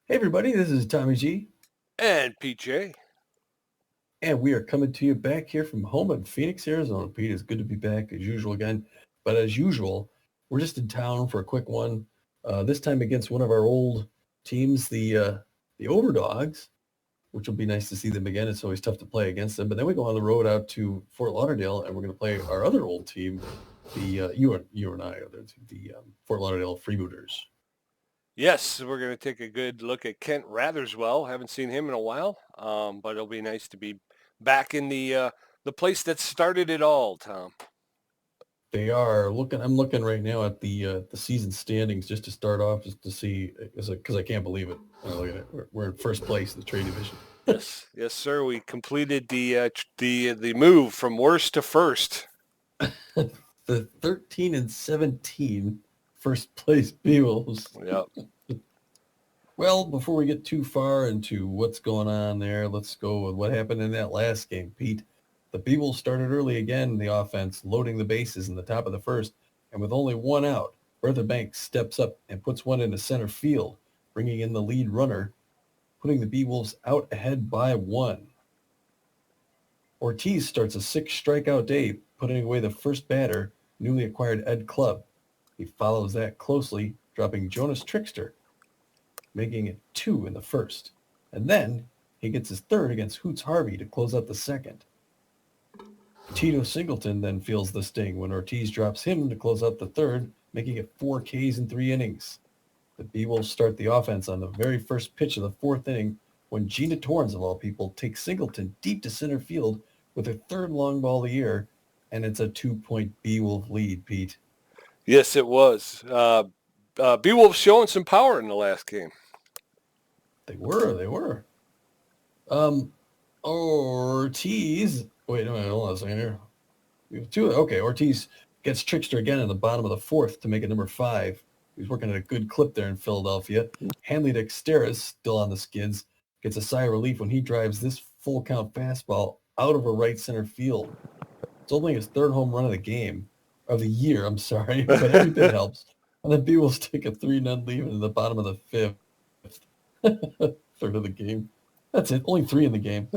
Hey everybody, this is Tommy G, And PJ. and we are coming to you back here from home in Phoenix, Arizona. Pete, it's good to be back as usual again. But as usual, we're just in town for a quick one. This time against one of our old teams, the Overdogs, which will be nice to see them again. It's always tough to play against them. But then we go on the road out to Fort Lauderdale, and we're going to play our other old team, the you and I, the Fort Lauderdale Freebooters. Yes, we're going to take a good look at Kent Ratherswell. Haven't seen him in a while, but it'll be nice to be back in the place that started it all, Tom. They are looking. I'm looking right now at the season standings just to start off, just to see, because I can't believe it. Look at it. We're in first place in the trade division. Yes, yes, sir. We completed the move from worst to first. The 13 and 17 first place Beewolves. Yep. Well, before we get too far into what's going on there, let's go with what happened in that last game, Pete. The Beewolves started early again in the offense, loading the bases in the top of the first, and with only one out, Bertha Banks steps up and puts one into center field, bringing in the lead runner, putting the Beewolves out ahead by one. Ortiz starts a six-strikeout day, putting away the first batter, newly acquired Ed Clubb. He follows that closely, dropping Jonas Trickster, making it two in the first. And then he gets his third against Hoots Harvey to close out the second. Tito Singleton then feels the sting when Ortiz drops him to close out the third, making it 4 Ks in 3 innings. The Beewolves start the offense on the very first pitch of the fourth inning when Gina Torrance, of all people, takes Singleton deep to center field with her third long ball of the year, and it's a 2-point Beewolf lead, Pete. Yes, it was. Beewolves showing some power in the last game. They were. Ortiz. Wait, no, hold on a second here. We have two. Okay, Ortiz gets Trickster again in the bottom of the fourth to make it number 5. He's working at a good clip there in Philadelphia. Hanley Dexteris, still on the skids, gets a sigh of relief when he drives this full count fastball out of a right center field. It's only his third home run of the game, of the year, I'm sorry, but every bit helps. And the Beewolves take a 3-0 lead in the bottom of the fifth. Third of the game. That's it. Only 3 in the game.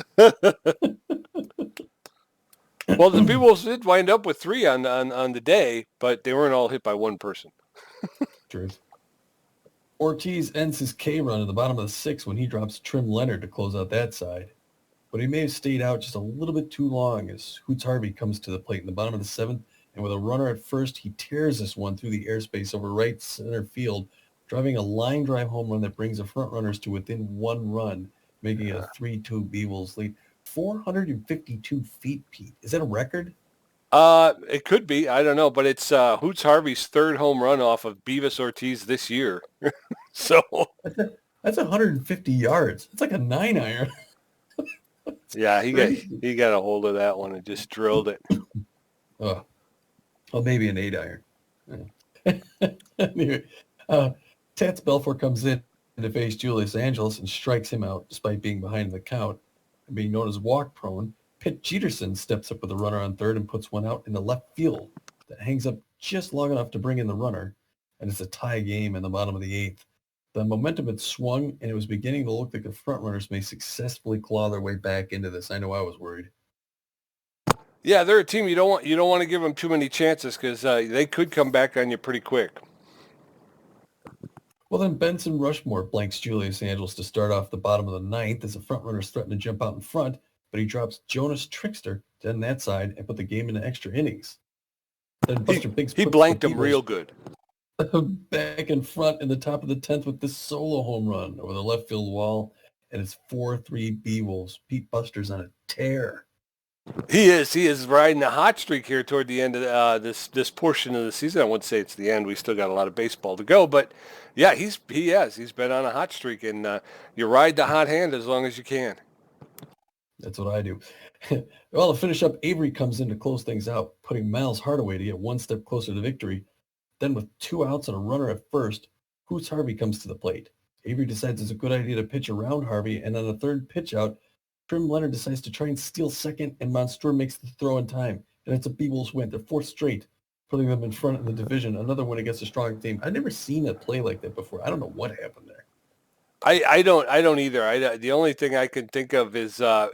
Well, the Beewolves did wind up with 3 on the day, but they weren't all hit by one person. Truth. Ortiz ends his K run in the bottom of the 6th when he drops Trim Leonard to close out that side. But he may have stayed out just a little bit too long as Hoots Harvey comes to the plate in the bottom of the 7th, and with a runner at first, he tears this one through the airspace over right center field, driving a line drive home run that brings the front runners to within 1 run, making it a 3-2 Beewolves lead. 452 feet, Pete. Is that a record? It could be. I don't know, but it's Hoots Harvey's third home run off of Beavis Ortiz this year. So That's 150 yards. It's like a 9-iron. yeah, he got a hold of that one and just drilled it. Oh, well, maybe an 8-iron. Anyway, Tats Belfort comes in to face Julius Angeles and strikes him out despite being behind the count and being known as walk prone. Pitt Jeterson steps up with a runner on third and puts one out in the left field that hangs up just long enough to bring in the runner, and it's a tie game in the bottom of the 8th. The momentum had swung, and it was beginning to look like the front runners may successfully claw their way back into this. I know I was worried. Yeah, they're a team you don't want to give them too many chances because they could come back on you pretty quick. Well, then Benson Rushmore blanks Julius Angeles to start off the bottom of the 9th as the front runners threaten to jump out in front, but he drops Jonas Trickster to end that side and put the game into extra innings. Then Buster Biggs He puts blanked the him real good. back in front in the top of the 10th with this solo home run over the left field wall, and it's 4-3 Beewolves. Pete Buster's on a tear. He is riding a hot streak here toward the end of this portion of the season. I wouldn't say it's the end. We still got a lot of baseball to go, but yeah, he's been on a hot streak, and you ride the hot hand as long as you can. That's what I do. Well, to finish up, Avery comes in to close things out, putting Miles Hardaway to get one step closer to victory. Then with 2 outs and a runner at first, Hoots Harvey comes to the plate. Avery decides it's a good idea to pitch around Harvey, and on the third pitch out, Trim Leonard decides to try and steal second, and Monster makes the throw in time. And it's a Beewolves win, their 4th straight, putting them in front in the division. Another win against a strong team. I've never seen a play like that before. I don't know what happened there. I don't either. The only thing I can think of is I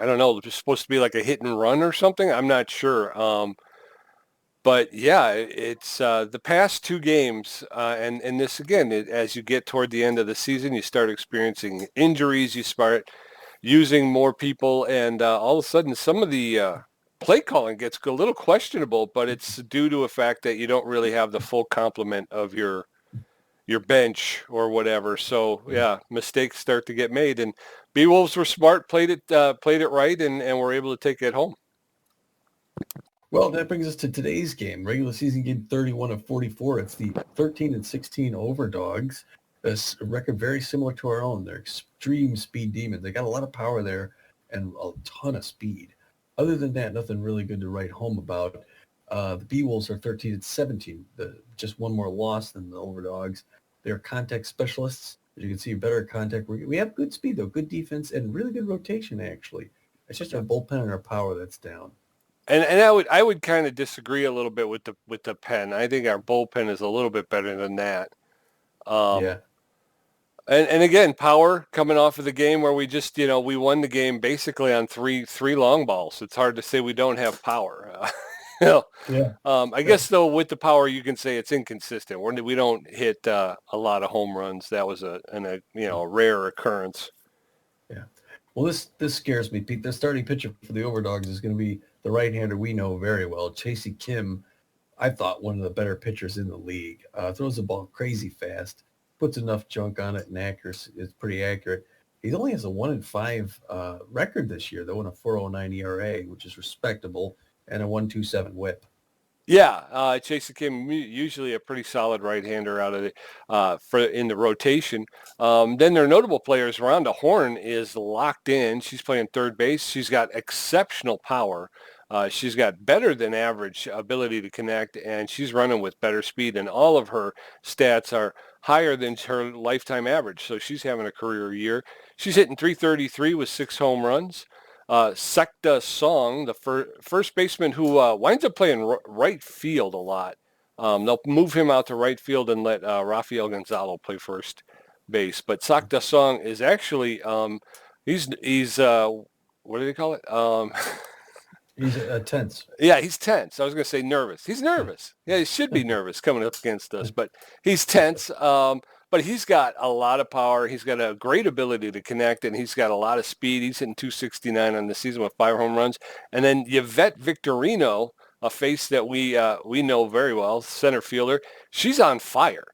don't know. It's supposed to be like a hit and run or something. I'm not sure. But yeah, it's the past two games, and this again, as you get toward the end of the season, you start experiencing injuries. You start using more people, and all of a sudden, some of the play calling gets a little questionable. But it's due to a fact that you don't really have the full complement of your bench or whatever. So yeah, mistakes start to get made, and Beewolves were smart, played it right, and were able to take it home. Well, that brings us to today's game, regular season game 31 of 44. It's the 13 and 16 Overdogs. A record very similar to our own. They're extreme speed demons. They got a lot of power there and a ton of speed. Other than that, nothing really good to write home about. The Beewolves are 13 and 17, just one more loss than the Overdogs. They're contact specialists. As you can see, better contact. We have good speed, though, good defense, and really good rotation, actually. It's just our bullpen and our power that's down. And I would kind of disagree a little bit with the pen. I think our bullpen is a little bit better than that. Um, Yeah. and again, power coming off of the game where we just we won the game basically on three long balls. It's hard to say we don't have power. you know, Yeah. I guess though with the power you can say it's inconsistent. We don't hit a lot of home runs. That was a rare occurrence. Yeah. Well, this scares me, Pete. The starting pitcher for the Overdogs is going to be the right-hander we know very well, Chasey Kim. I thought one of the better pitchers in the league. Throws the ball crazy fast, puts enough junk on it, and accuracy is pretty accurate. He only has a 1-5 record this year, though, and a 4.09 ERA, which is respectable, and a 1.27 WHIP. Yeah, Chase Kim usually a pretty solid right-hander out of the for in the rotation. Then their notable players. Rhonda Horn is locked in. She's playing third base. She's got exceptional power. She's got better than average ability to connect, and she's running with better speed. And all of her stats are higher than her lifetime average. So she's having a career year. She's hitting 333 with 6 home runs. Sekta Song, the first baseman who winds up playing right field a lot. They'll move him out to right field and let Rafael Gonzalo play first base. But Sakta Song is actually he's what do they call it? He's tense. Yeah, he's tense. I was going to say nervous. He's nervous. Yeah, he should be nervous coming up against us, but he's tense. But he's got a lot of power. He's got a great ability to connect, and he's got a lot of speed. He's hitting 269 on the season with 5 home runs. And then Yvette Victorino, a face that we know very well, center fielder. She's on fire.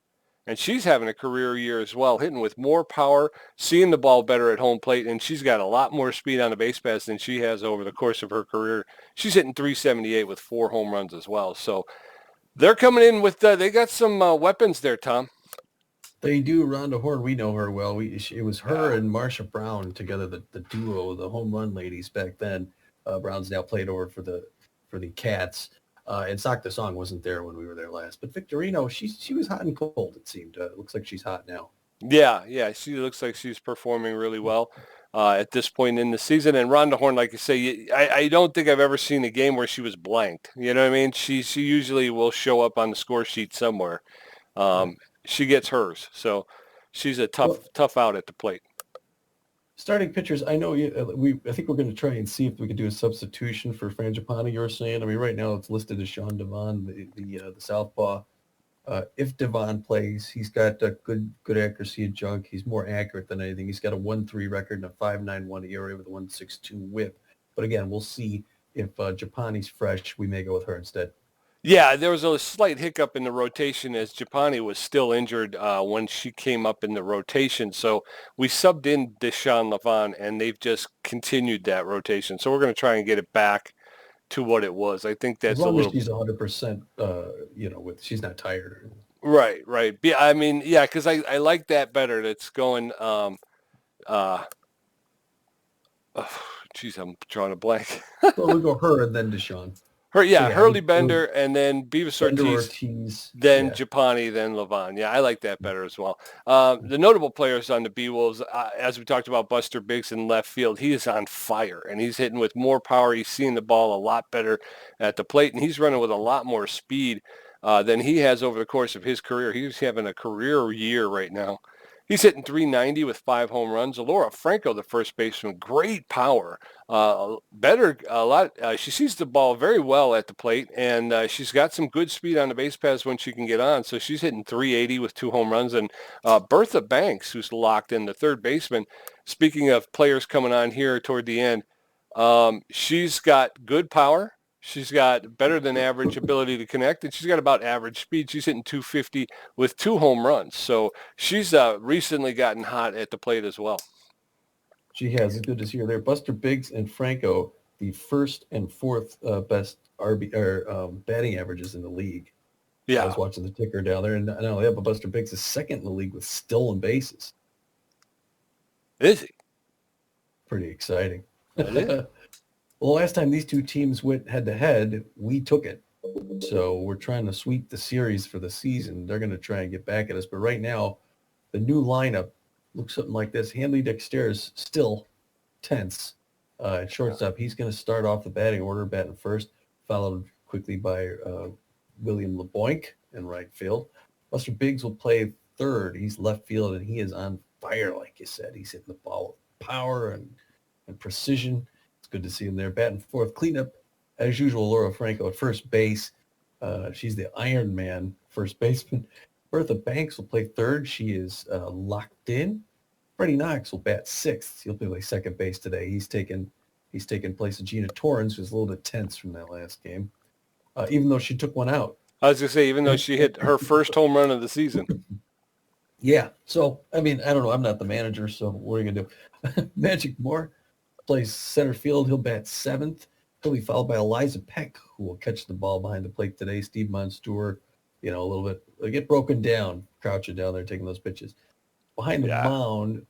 And she's having a career year as well, hitting with more power, seeing the ball better at home plate, and she's got a lot more speed on the base paths than she has over the course of her career. She's hitting 378 with 4 home runs as well. So they're coming in with they got some weapons there, Tom. They do. Rhonda Horn, we know her well. It was her and Marsha Brown together, the duo, the home run ladies back then. Brown's now played over for the Cats. And Sakta Song wasn't there when we were there last. But Victorino, she was hot and cold, it seemed. It looks like she's hot now. Yeah, she looks like she's performing really well at this point in the season. And Rhonda Horn, like you say, I don't think I've ever seen a game where she was blanked. You know what I mean? She usually will show up on the score sheet somewhere. She gets hers, so she's a tough out at the plate. Starting pitchers, I know I think we're going to try and see if we could do a substitution for Frangipani. You were saying, I mean, right now it's listed as Sean Devon, the southpaw. If Devon plays, he's got good accuracy and junk. He's more accurate than anything. He's got a 1.3 record and a 5.91 ERA with a 1.62 WHIP. But again, we'll see if Japani's fresh. We may go with her instead. Yeah, there was a slight hiccup in the rotation as Japani was still injured when she came up in the rotation. So we subbed in Deshaun Levon, and they've just continued that rotation. So we're going to try and get it back to what it was. I think that's as long a little. As she's 100%, she's not tired. Right. Yeah, I mean, yeah, because I like that better. That's going. Geez, I'm drawing a blank. Well, we'll go her and then Deshaun. Hurley Bender, and then Beavis Ortiz, then Japani, then Levon. Yeah, I like that better as well. The notable players on the Beewolves, as we talked about, Buster Biggs in left field, he is on fire, and he's hitting with more power. He's seeing the ball a lot better at the plate, and he's running with a lot more speed than he has over the course of his career. He's having a career year right now. He's hitting 390 with 5 home runs. Alora Franco, the first baseman, great power. She sees the ball very well at the plate, and she's got some good speed on the base paths when she can get on. So she's hitting 380 with 2 home runs. And Bertha Banks, who's locked in, the third baseman. Speaking of players coming on here toward the end, she's got good power. She's got better than average ability to connect, and she's got about average speed. She's hitting 250 with 2 home runs. So she's recently gotten hot at the plate as well. She has. It's good to see her there. Buster Biggs and Franco, the first and fourth best batting averages in the league. Yeah. I was watching the ticker down there, and not only that, but Buster Biggs is second in the league with stolen bases. Is he? Pretty exciting. That is. Well, last time these two teams went head-to-head, we took it. So we're trying to sweep the series for the season. They're going to try and get back at us. But right now, the new lineup looks something like this. Hanley Dexter is still tense at shortstop. He's going to start off the batting order, batting first, followed quickly by William LeBoink in right field. Buster Biggs will play third. He's left field, and he is on fire, like you said. He's hitting the ball with power and precision. Good to see him there. Batting fourth. Cleanup, as usual, Laura Franco at first base. She's the Iron Man first baseman. Bertha Banks will play third. She is locked in. Freddie Knox will bat sixth. He'll play second base today. He's taken place of Gina Torrens, who's a little bit tense from that last game, even though she took one out. I was going to say, even though she hit her first home run of the season. Yeah. So, I mean, I don't know. I'm not the manager, so what are you going to do? Magic Moore plays center field. He'll bat seventh. He'll be followed by Eliza Peck, who will catch the ball behind the plate today. Steve Monstour, a little bit, they get broken down, crouching down there, taking those pitches. Behind the mound,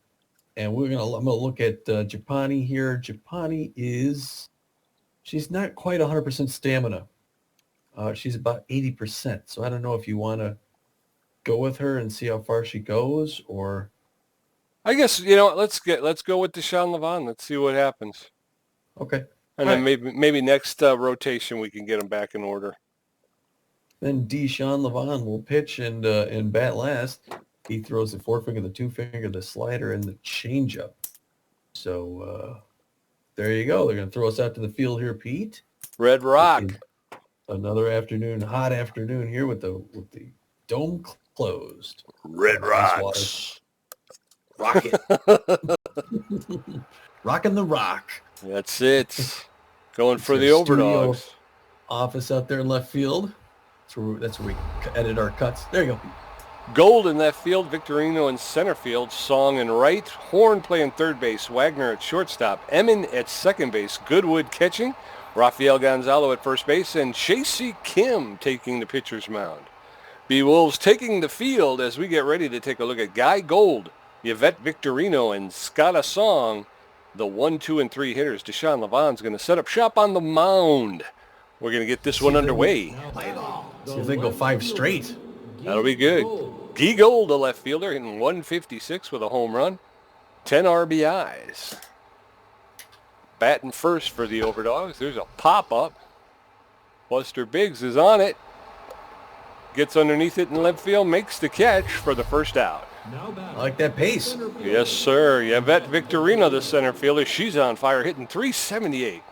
and I'm going to look at Japani here. Japani she's not quite 100% stamina. She's about 80%. So I don't know if you want to go with her and see how far she goes, or... I guess, let's go with Deshaun Levon. Let's see what happens. Okay. And then maybe next rotation we can get him back in order. Then Deshaun Levon will pitch and bat last. He throws the forefinger, the two-finger, the slider, and the changeup. So there you go. They're going to throw us out to the field here, Pete. Red Rock. Another afternoon, hot afternoon here with the dome closed. Red Rocks. Rocket. Rocking the rock. That's it. Going for the Overdogs. Office out there in left field. That's where we edit our cuts. There you go. Gold in left field, Victorino in center field, Song in right, Horn playing third base, Wagner at shortstop, Emin at second base, Goodwood catching, Rafael Gonzalo at first base, and Chasey Kim taking the pitcher's mound. Beewolves taking the field as we get ready to take a look at Guy Gold, Yvette Victorino, and Scotta Song, the 1, 2, and 3 hitters. Deshaun Levon's going to set up shop on the mound. We're going to get this one underway. See if they go 5 straight. That'll be good. Guy Gold, the left fielder, hitting 156 with a home run, 10 RBIs. Batting first for the Overdogs. There's a pop-up. Buster Biggs is on it. Gets underneath it in left field, makes the catch for the first out. I like that pace. Yes, sir. Yvette Victorino, the center fielder. She's on fire, hitting 378.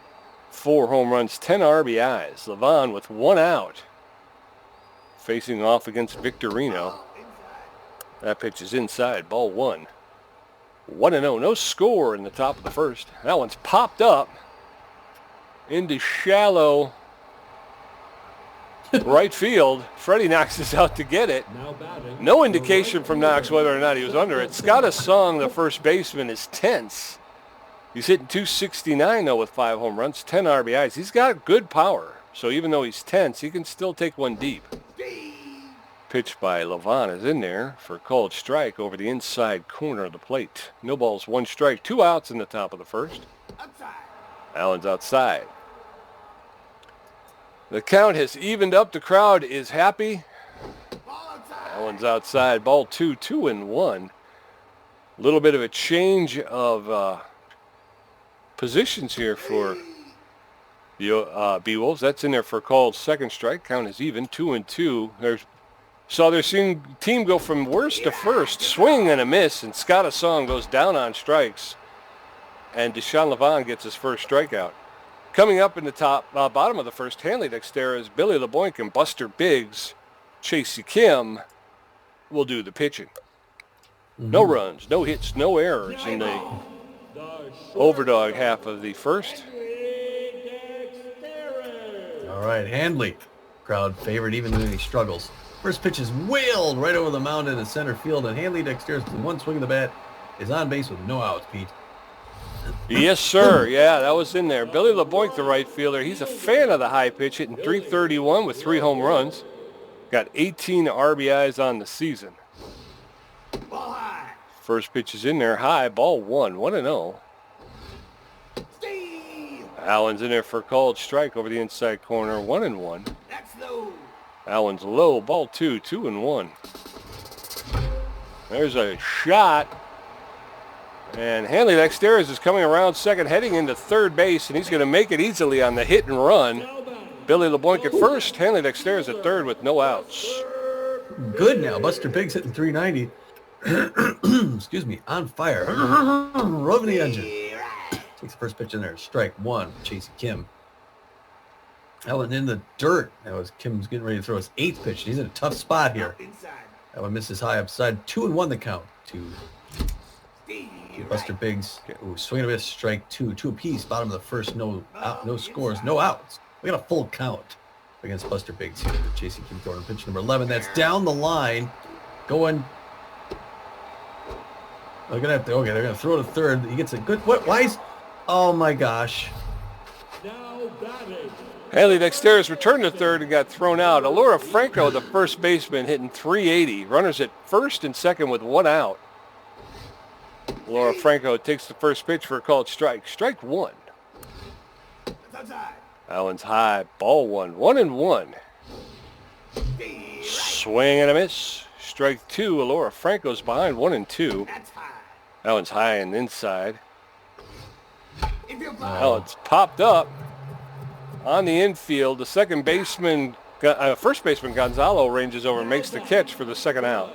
4 home runs, 10 RBIs. Levon with 1 out. Facing off against Victorino. That pitch is inside, ball 1. 1-0, no score in the top of the first. That one's popped up into shallow right field. Freddie Knox is out to get it. No indication from Knox whether or not he was under it. Scotta Song, the first baseman, is tense. He's hitting 269, though, with 5 home runs, 10 RBIs. He's got good power, so even though he's tense, he can still take one deep. Pitch by Levon is in there for a called strike over the inside corner of the plate. No balls, 1 strike, 2 outs in the top of the first. Allen's outside. The count has evened up. The crowd is happy. Allen's outside. Ball 2, 2-1. A little bit of a change of positions here for the Beewolves. That's in there for a called second strike. Count is even, 2-2. There's Saw their team go from worst to first, swing and a miss, and Scott Asong goes down on strikes, and Deshaun Levon gets his first strikeout. Coming up in the bottom of the first, Hanley Dexter's Billy LeBoink and Buster Biggs, Chasey Kim will do the pitching. No runs, no hits, no errors in the Overdog half of the first. All right, Handley. Crowd favorite even when he struggles. First pitch is whaled right over the mound in the center field, and Hanley Dexter's one swing of the bat is on base with no outs, Pete. Yes, sir. Yeah, that was in there. Billy LeBoink, the right fielder, he's a fan of the high pitch, hitting .331 with 3 home runs. Got 18 RBIs on the season. First pitch is in there, high, ball 1, 1-0. Allen's in there for a called strike over the inside corner, 1-1. Allen's low, ball 2, 2-1. There's a shot. And Hanley Dexteris is coming around second, heading into third base, and he's going to make it easily on the hit and run. Billy LeBoink at first, Hanley Dexteris at third with no outs. Good now. Buster Biggs hitting .390. Excuse me, on fire. Revving the engine. Takes the first pitch in there. Strike 1, Chasey Kim. Allen in the dirt. That was Kim's getting ready to throw his 8th pitch. He's in a tough spot here. That one misses high upside. 2-1 the count to Buster Biggs. Ooh, swing and a miss, strike 2. 2 apiece. Bottom of the first, no scores, no outs. We got a full count against Buster Biggs here. Chasey Kim throwing pitch number 11. That's down the line. Going. They're gonna throw to third. He gets a good. Why is? Oh my gosh. Hanley Dexteris returned to third and got thrown out. Alora Franco, the first baseman, hitting .380. Runners at first and second with 1 out. Alora Franco takes the first pitch for a called strike. Strike 1. Allen's high, ball 1, 1-1. Swing and a miss. Strike 2. Alora Franco's behind, 1-2. Allen's high and inside. Allen's popped up on the infield. The second baseman, first baseman Gonzalo ranges over and makes the catch for the second out.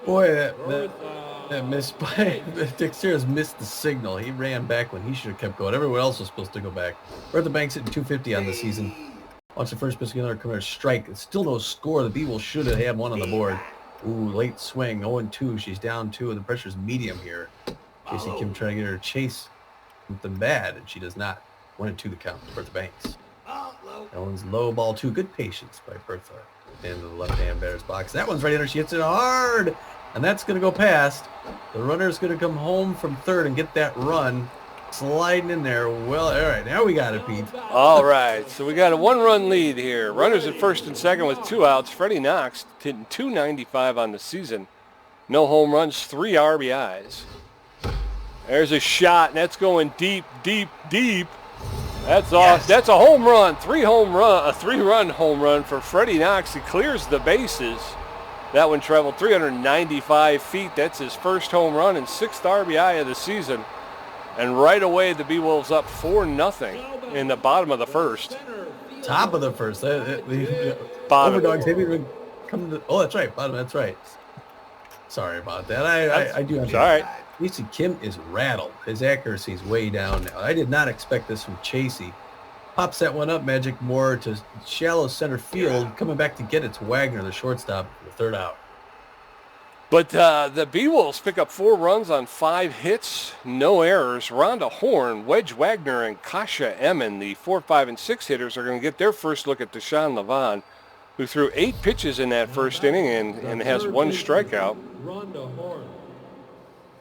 Boy, that missed by Dexter's missed the signal. He ran back when he should have kept going. Everyone else was supposed to go back. Bertha Banks hitting .250 on the season. Watch the first pitch, another come strike. It's still no score. The Beewolves should have had one on the board. Ooh, late swing, 0-2. She's down 2, and the pressure's medium here. Chasey Kim trying to get her to chase something bad, and she does not. 1-2 the count. Bertha Banks. That one's low, ball 2. Good patience by Bertha. Into the left-hand batter's box. That one's right in her. She hits it hard, and that's going to go past. The runner's going to come home from third and get that run. Sliding in there. Well, all right, now we got it, Pete. All right, so we got a 1-run lead here. Runners at first and second with 2 outs. Freddie Knox hitting .295 on the season. No home runs, 3 RBIs. There's a shot, and that's going deep, deep, deep. That's off. Yes. That's a home run. A 3-run home run for Freddie Knox. He clears the bases. That one traveled 395 feet. That's his first home run and 6th RBI of the season. And right away, the Beewolves up 4-0 in the bottom of the first. Top of the first. Bottom. Overdogs haven't even come to. Oh, that's right. Bottom. That's right. Sorry about that. I do have. All right. Chasey Kim is rattled. His accuracy is way down now. I did not expect this from Chasey. Pops that one up, Magic Moore, to shallow center field. Coming back to get it to Wagner, the shortstop, for the 3rd out. But the Beewolves pick up 4 runs on 5 hits, no errors. Rhonda Horn, Wedge Wagner, and Kasha Emin, the 4, 5, and 6 hitters, are going to get their first look at Deshaun Levon, who threw 8 pitches in that first inning and has 1 strikeout.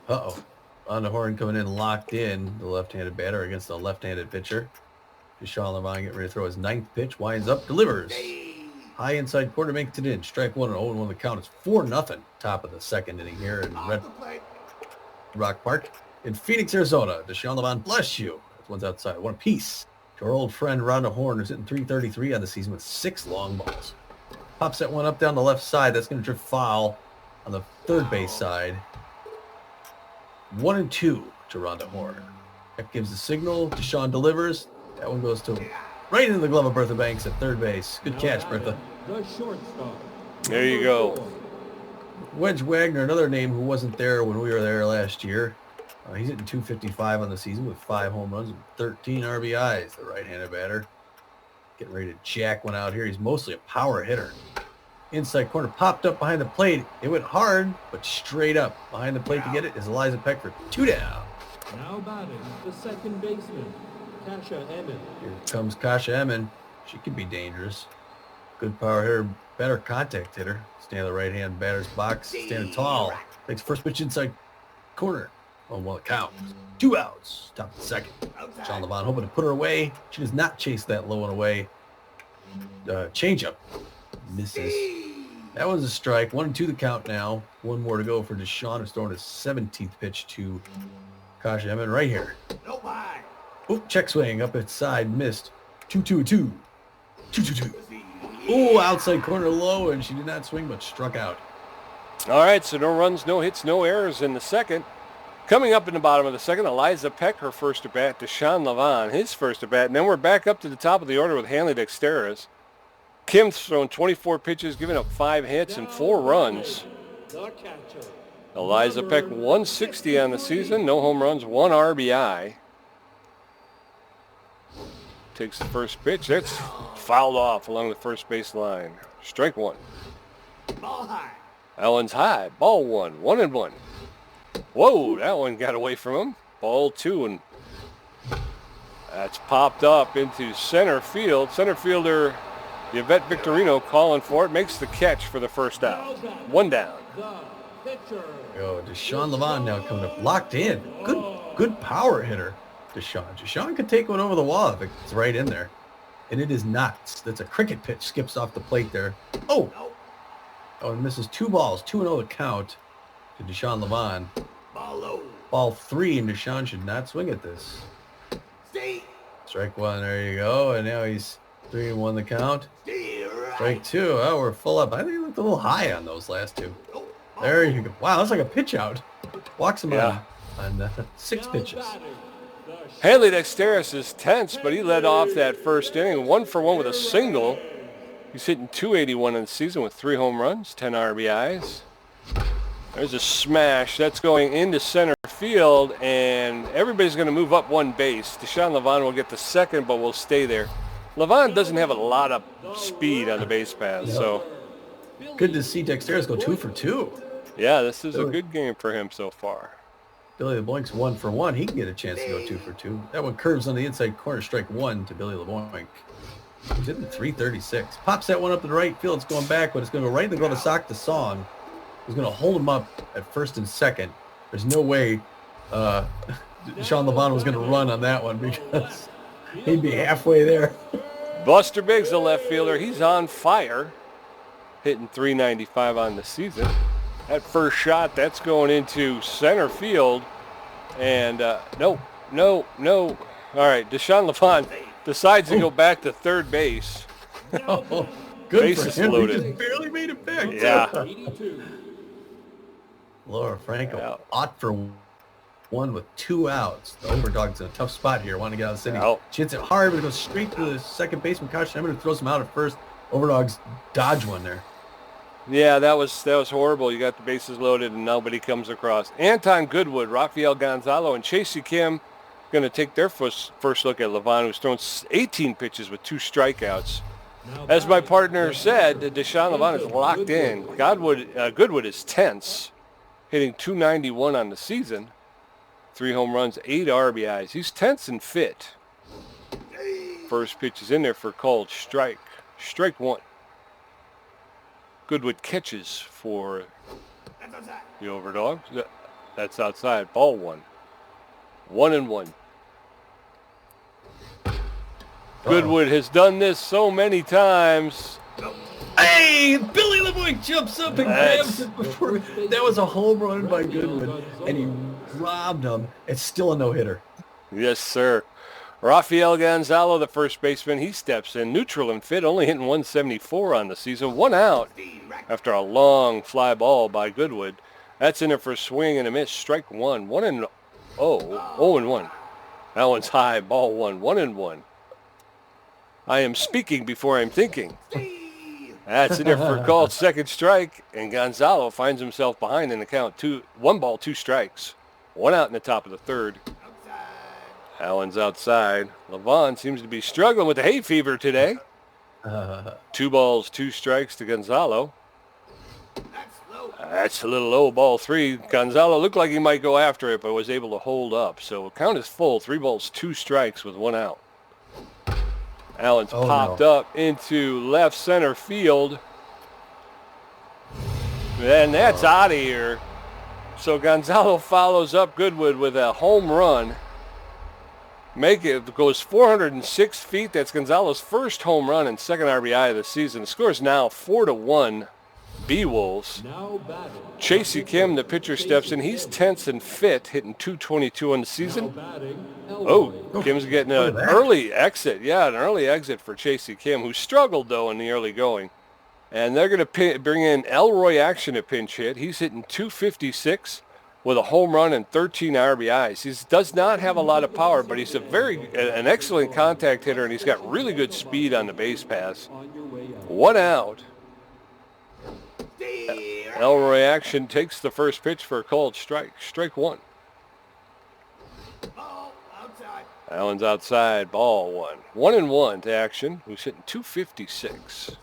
Uh-oh. Rhonda Horn coming in locked in, the left-handed batter against the left-handed pitcher. Deshaun Levon getting ready to throw his 9th pitch, winds up, delivers. High inside corner, makes it in. Strike 1 and 0-1 the count. It's 4-0. Top of the second inning here in Red Rock Park in Phoenix, Arizona. Deshaun Levon, bless you. That one's outside. 1 apiece to our old friend Rhonda Horn, who's hitting .333 on the season with 6 long balls. Pops that one up down the left side. That's going to drift foul on the third base side. 1-2 to Rhonda Horn. That gives the signal. Deshaun delivers. That one goes to right into the glove of Bertha Banks at third base. Good catch, Bertha. The shortstop, There you go. Wedge Wagner, another name who wasn't there when we were there last year. He's hitting 255 on the season with 5 home runs and 13 RBIs, the right-handed batter. Getting ready to jack one out here. He's mostly a power hitter. Inside corner, popped up behind the plate. It went hard, but straight up. Behind the plate to get it is Eliza Peck for 2 down. Now batting, the second baseman, Kasha Emmon. Here comes Kasha Emmon. She could be dangerous. Good power hitter, better contact hitter. Standing in the right-hand batter's box, standing tall. Takes first pitch inside corner. On 1 count. 2 outs. Top of the second. Sean Levon hoping to put her away. She does not chase that low and away. Changeup. Misses. That was a strike. 1-2 the count now. 1 more to go for Deshaun, who's throwing his 17th pitch to Kasha Emmon right here. Oop, check swing up its side. Missed. 2-2-2. 2-2-2. Ooh, outside corner low, and she did not swing, but struck out. All right, so no runs, no hits, no errors in the second. Coming up in the bottom of the second, Eliza Peck, her first at-bat. Deshaun Levon, his first at-bat. And then we're back up to the top of the order with Hanley Dexteris. Kim's thrown 24 pitches, giving up 5 hits and 4 runs. Eliza Peck, 160 on the season. No home runs, 1 RBI. Takes the first pitch. That's fouled off along the first base line. Strike 1. Ball high. That one's high. Ball 1. 1-1. Whoa, that one got away from him. Ball 2, and that's popped up into center field. Center fielder Yvette Victorino calling for it. Makes the catch for the first out. 1 down. Deshaun Levon now coming up. Locked in. Good power hitter, Deshaun. Deshaun could take one over the wall if it's right in there. And it is not. That's a cricket pitch. Skips off the plate there. Oh, and misses 2 balls. 2-0 the count to Deshaun Levon. Ball 3, and Deshaun should not swing at this. Strike 1, there you go. And now he's 3-1 the count. Strike 2. Oh, we're full up. I think he looked a little high on those last 2. There you go. Wow, that's like a pitch out. Walks him on 6 pitches. Hanley Dexteris is tense, but he led off that first inning. 1 for 1 with a single. He's hitting 281 in the season with 3 home runs, 10 RBIs. There's a smash. That's going into center field, and everybody's going to move up 1 base. Deshaun Levon will get the second, but will stay there. Levon doesn't have a lot of speed on the base pass, so. Good to see Dexteris go 2 for 2. Yeah, this is a good game for him so far. Billy LeBlanc's 1 for 1. He can get a chance to go 2 for 2. That one curves on the inside corner. Strike 1 to Billy LeBlanc. He's hitting 336. Pops that one up to the right field. It's going back, but it's going to go right in the glove of Sock the Song. He's going to hold him up at first and second. There's no way Deshaun Levon was going to run on that one because he'd be halfway there. Buster Biggs, the left fielder, he's on fire. Hitting 395 on the season. That first shot, that's going into center field. And no. All right, Deshaun Levon decides to go back to third base. Oh, good Bases for him. loaded. He just barely made it back. Yeah. Laura Franco, ought for 1 with 2 outs. The Overdogs in a tough spot here, wanting to get out of the city. Out. She hits it hard, but it goes straight to the second baseman, Kasha Emmon, who throws him out at first. Overdogs dodge one there. Yeah, that was horrible. You got the bases loaded and nobody comes across. Anton Goodwood, Rafael Gonzalo, and Chasey Kim going to take their first look at Levon, who's thrown 18 pitches with 2 strikeouts. As my partner said, Deshaun Levon is locked in. Goodwood is tense, hitting 291 on the season. 3 home runs, 8 RBIs. He's tense and fit. First pitch is in there for called strike. Strike 1. Goodwood catches for the Overdogs. That's outside. Ball 1. 1-1. Goodwood has done this so many times. Hey, Billy LeBlanc jumps up and grabs it before. That was a home run by Goodwood, and he robbed him. It's still a no-hitter. Yes, sir. Rafael Gonzalo, the first baseman, he steps in, neutral and fit, only hitting 174 on the season. 1 out after a long fly ball by Goodwood. That's in there for a swing and a miss. Strike 1. 1-0. 0-1. That one's high. Ball 1. 1-1. I am speaking before I'm thinking. That's in there for a called second strike, and Gonzalo finds himself behind in the count. 1 ball, 2 strikes. 1 out in the top of the third. Allen's outside. Levon seems to be struggling with the hay fever today. 2 balls, 2 strikes to Gonzalo. That's a little low, ball 3. Gonzalo looked like he might go after it, but was able to hold up. So count is full. 3 balls, 2 strikes with 1 out. Allen's popped up into left center field. And that's out of here. So Gonzalo follows up Goodwood with a home run. It goes 406 feet. That's Gonzalo's first home run and second RBI of the season. The score is now 4-1. Beewolves. Chasey Kim, the pitcher, steps in. He's tense and fit, hitting .222 on the season. Oh, Kim's getting an early exit. Yeah, an early exit for Chasey Kim, who struggled, though, in the early going. And they're going to bring in Elroy Action to pinch hit. He's hitting .256 with a home run and 13 RBIs. He does not have a lot of power, but he's an excellent contact hitter, and he's got really good speed on the base pass. 1 out. Elroy Action takes the first pitch for a called strike. Strike 1. Allen's outside. Ball 1. 1-1 to Action, who's hitting .256.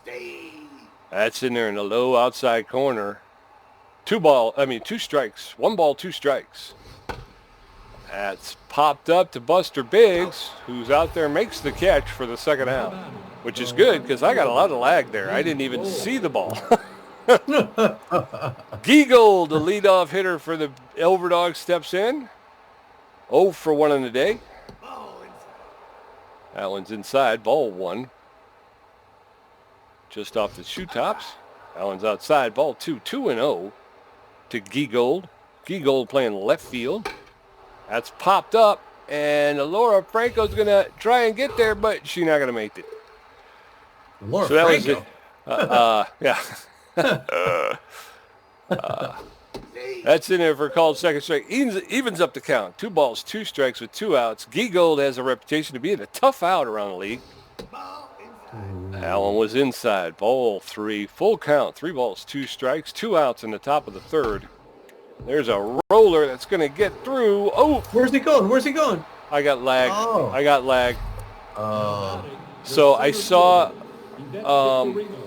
That's in there in the low outside corner. 2 strikes. 1 ball, 2 strikes. That's popped up to Buster Biggs, who's out there, makes the catch for the second out, which is good because I got a lot of lag there. I didn't even see the ball. Giegold, the leadoff hitter for the Overdogs, steps in. 0 for 1 on the day. That one's inside. Ball 1. Just off the shoe tops. That one's outside. Ball 2. 2-0 to Giegold. Giegold playing left field. That's popped up, and Laura Franco's going to try and get there, but she's not going to make it. Laura Franco? Yeah. That's in there for a called second strike. Evens up the count. 2 balls, 2 strikes with 2 outs. Giegold has a reputation of being a tough out around the league. Allen was inside. Ball 3. Full count. 3 balls, 2 strikes. 2 outs in the top of the third. There's a roller that's going to get through. Oh! Where's he going? I got lag. Oh. So I saw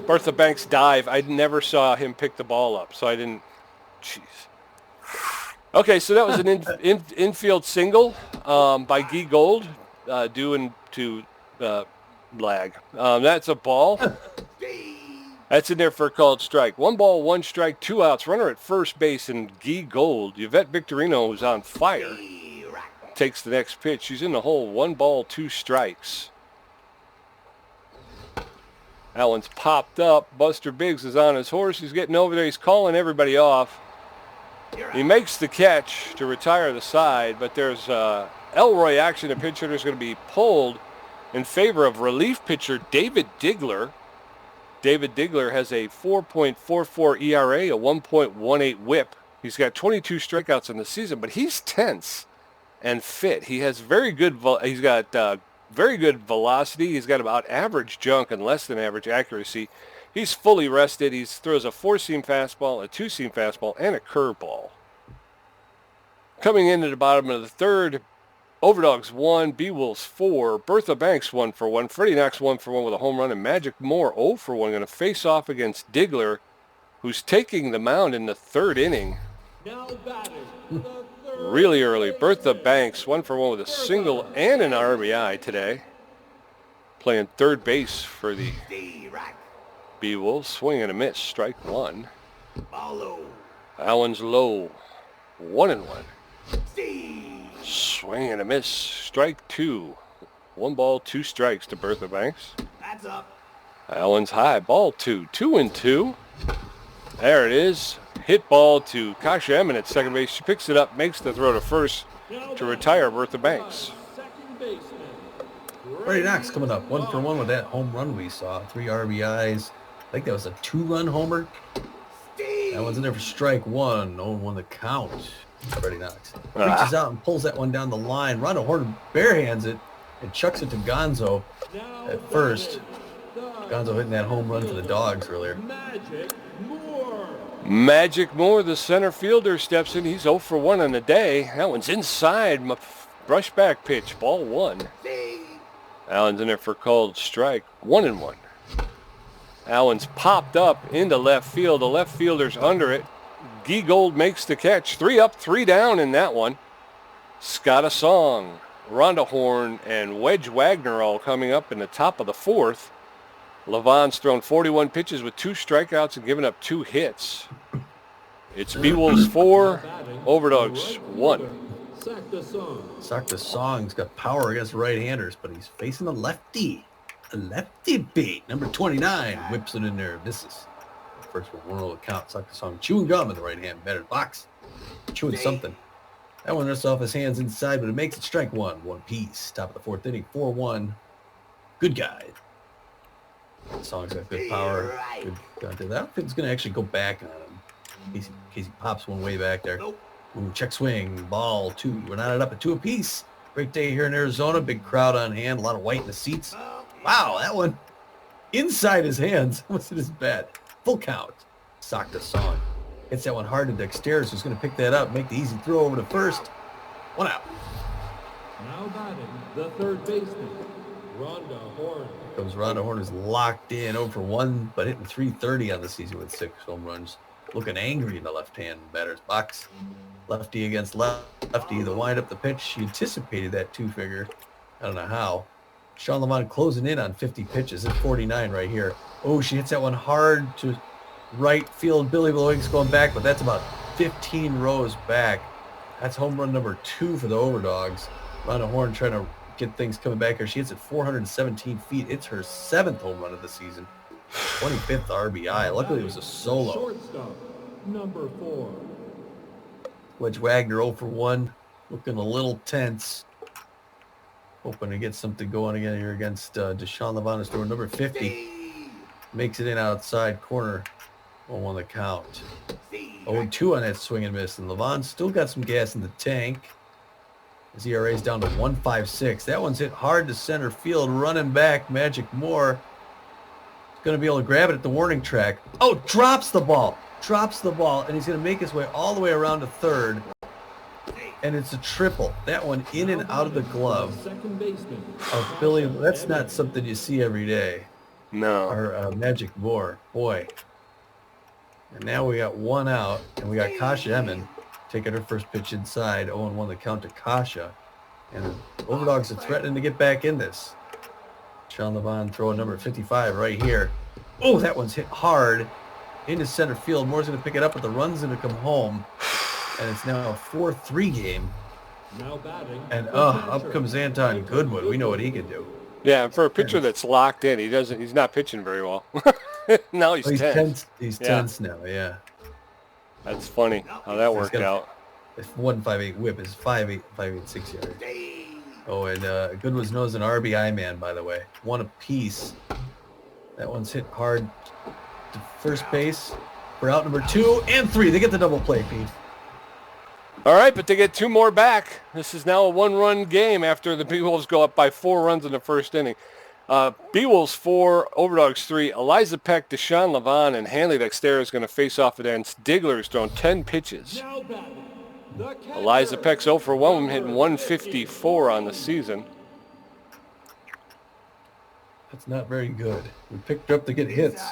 Bertha Banks dive. I never saw him pick the ball up, so I didn't. Jeez. Okay, so that was an infield single by Giegold, due to lag. That's a ball. That's in there for a called strike. 1 ball, 1 strike, 2 outs. Runner at first base, and Giegold, Yvette Victorino, who's on fire, takes the next pitch. She's in the hole. 1 ball, 2 strikes. That one's popped up. Buster Biggs is on his horse. He's getting over there. He's calling everybody off. He makes the catch to retire the side, but there's Elroy Action. The pitch hitter is going to be pulled in favor of relief pitcher David Digler. David Digler has a 4.44 ERA, a 1.18 whip. He's got 22 strikeouts in the season, but he's tense and fit. He has very good velocity. He's got about average junk and less than average accuracy. He's fully rested. He throws a 4-seam fastball, a 2-seam fastball, and a curveball. Coming into the bottom of the third, Overdogs 1, Beewolves 4, Bertha Banks 1 for 1, Freddie Knox 1 for 1 with a home run, and Magic Moore 0 for 1. Going to face off against Digler, who's taking the mound in the third inning. Really early. Bertha Banks 1 for 1 with a single and an RBI today. Playing third base for the Beewolves. Swing and a miss. Strike 1. Allen's low. 1-1. Swing and a miss. Strike 2. 1 ball, 2 strikes to Bertha Banks. That's up. Allen's high. Ball 2. 2-2. There it is. Hit ball to Kasha Emmett at second base. She picks it up, makes the throw to first to retire Bertha Banks. Freddie Knox coming up 1 for 1 with that home run we saw. 3 RBIs. I think that was a 2-run homer. That one's in there for strike 1. 0-1 the count. Freddie Knox reaches out and pulls that one down the line. Rondo Horton barehands it and chucks it to Gonzo at first. Gonzo hitting that home run for the Dogs earlier. Magic Moore. Magic Moore, the center fielder, steps in. He's 0 for 1 on the day. That one's inside. Brush back pitch. Ball 1. Allen's in there for called strike. 1-1. Allen's popped up into left field. The left fielder's under it. Gold makes the catch. 3 up, 3 down in that one. Scott Song, Rhonda Horn, and Wedge Wagner all coming up in the top of the 4th. Levon's thrown 41 pitches with 2 strikeouts and given up 2 hits. It's Beewolves 4, Overdogs 1. Sack the Song's got power against right-handers, but he's facing a lefty. A lefty beat. Number 29 whips it in there, misses. First one, 1-0 count. Sack the Song chewing gum in the right hand, batter's box. Chewing something. That one rests off his hands inside, but it makes it strike 1. 1 piece. Top of the 4th inning, 4-1. Good guy. The Song's got good power. Good contact. I don't think it's going to actually go back on him. In case he pops one way back there. Ooh, check swing. Ball 2. We're not up at 2 apiece. Great day here in Arizona. Big crowd on hand. A lot of white in the seats. Wow, that one inside his hands. What's in his bat? Full count. Sock the Song. Hits that one hard to Dexter's, who's going to pick that up, make the easy throw over to first. 1 out. Now batting the third baseman, Rhonda Horn. Here comes Rhonda Horn, is locked in 0 for 1, but hitting .330 on the season with 6 home runs. Looking angry in the left-hand batter's box. Lefty against lefty. The wind up the pitch. She anticipated that 2-figure. I don't know how. Sean Levon closing in on 50 pitches at 49 right here. Oh, she hits that one hard to right field. Billy Blowing's going back, but that's about 15 rows back. That's home run number 2 for the Overdogs. Rhonda Horn trying to get things coming back here. She hits at 417 feet. It's her 7th home run of the season. 25th RBI. Luckily, it was a solo. Shortstop, number 4. Wedge Wagner 0 for 1. Looking a little tense. Hoping to get something going again here against Deshaun Levon is throwing number 50. Makes it in outside corner. 1-1 the count. 0-2 on that swing and miss. And Levon's still got some gas in the tank. His ERA's down to 1.56. That one's hit hard to center field. Running back, Magic Moore. Going to be able to grab it at the warning track. Oh, drops the ball. Drops the ball. And he's going to make his way all the way around to third. And it's a triple. That one in and out of the glove of Billy. That's not something you see every day. No. Our Magic Moore. Boy. And now we got 1 out. And we got Kasha Emmon taking her first pitch inside. 0-1 the count to Kasha. And the Overdogs are threatening to get back in this. Sean Levon throwing number 55 right here. Oh, that one's hit hard into center field. Moore's going to pick it up, but the run's going to come home. And it's now a 4-3 game. Now batting. And up comes Anton Goodwood. We know what he can do. Yeah, for a pitcher that's locked in, he's not pitching very well. Now he's tense. He's tense now, yeah. That's funny how that worked out. It's 1.58 whip. It's 5.86 yard. Oh, and Goodwood's known as an RBI man, by the way. 1 apiece. That one's hit hard to first base for out number 2 and 3. They get the double play, Pete. All right, but they get 2 more back. This is now a 1-run game after the Beewolves go up by 4 runs in the first inning. Beewolves 4, Overdogs 3. Eliza Peck, Deshaun Levon, and Hanley Dexter is going to face off against Diggler, who's thrown 10 pitches. Eliza Peck's 0 for 1, hitting 154 on the season. That's not very good. We picked her up to get hits.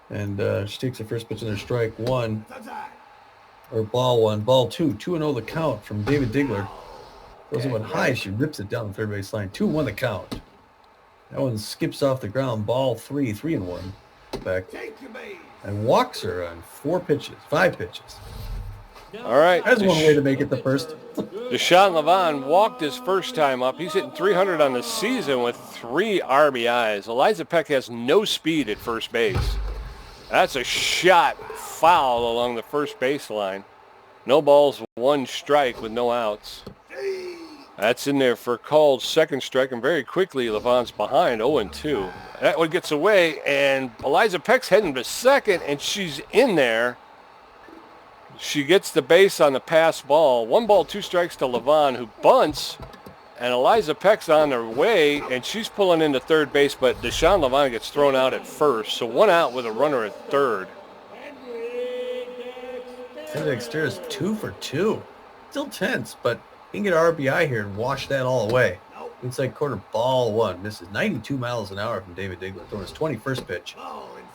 And she takes the first pitch in her strike 1. Or ball 1. Ball 2. 2-0 the count from David Diggler. Throws it one high. She rips it down the third base line. 2-1 the count. That one skips off the ground. Ball 3. 3-1. Back. And walks her on 5 pitches. All right. That's one way to make it the first. Deshaun Levon walked his first time up. He's hitting 300 on the season with 3 RBIs. Eliza Peck has no speed at first base. That's a shot foul along the first baseline. No balls, 1 strike with no outs. That's in there for called second strike, and very quickly Levon's behind 0-2. That one gets away, and Eliza Peck's heading to second, and she's in there. She gets the base on the pass ball. 1 ball, 2 strikes to Levon, who bunts, and Eliza Peck's on her way, and she's pulling into third base, but Deshaun Levant gets thrown out at first, so 1 out with a runner at third. Henry Dexter is 2 for 2. Still tense, but he can get an RBI here and wash that all away. Inside corner, ball 1. Misses 92 miles an hour from David Diggler, throwing his 21st pitch.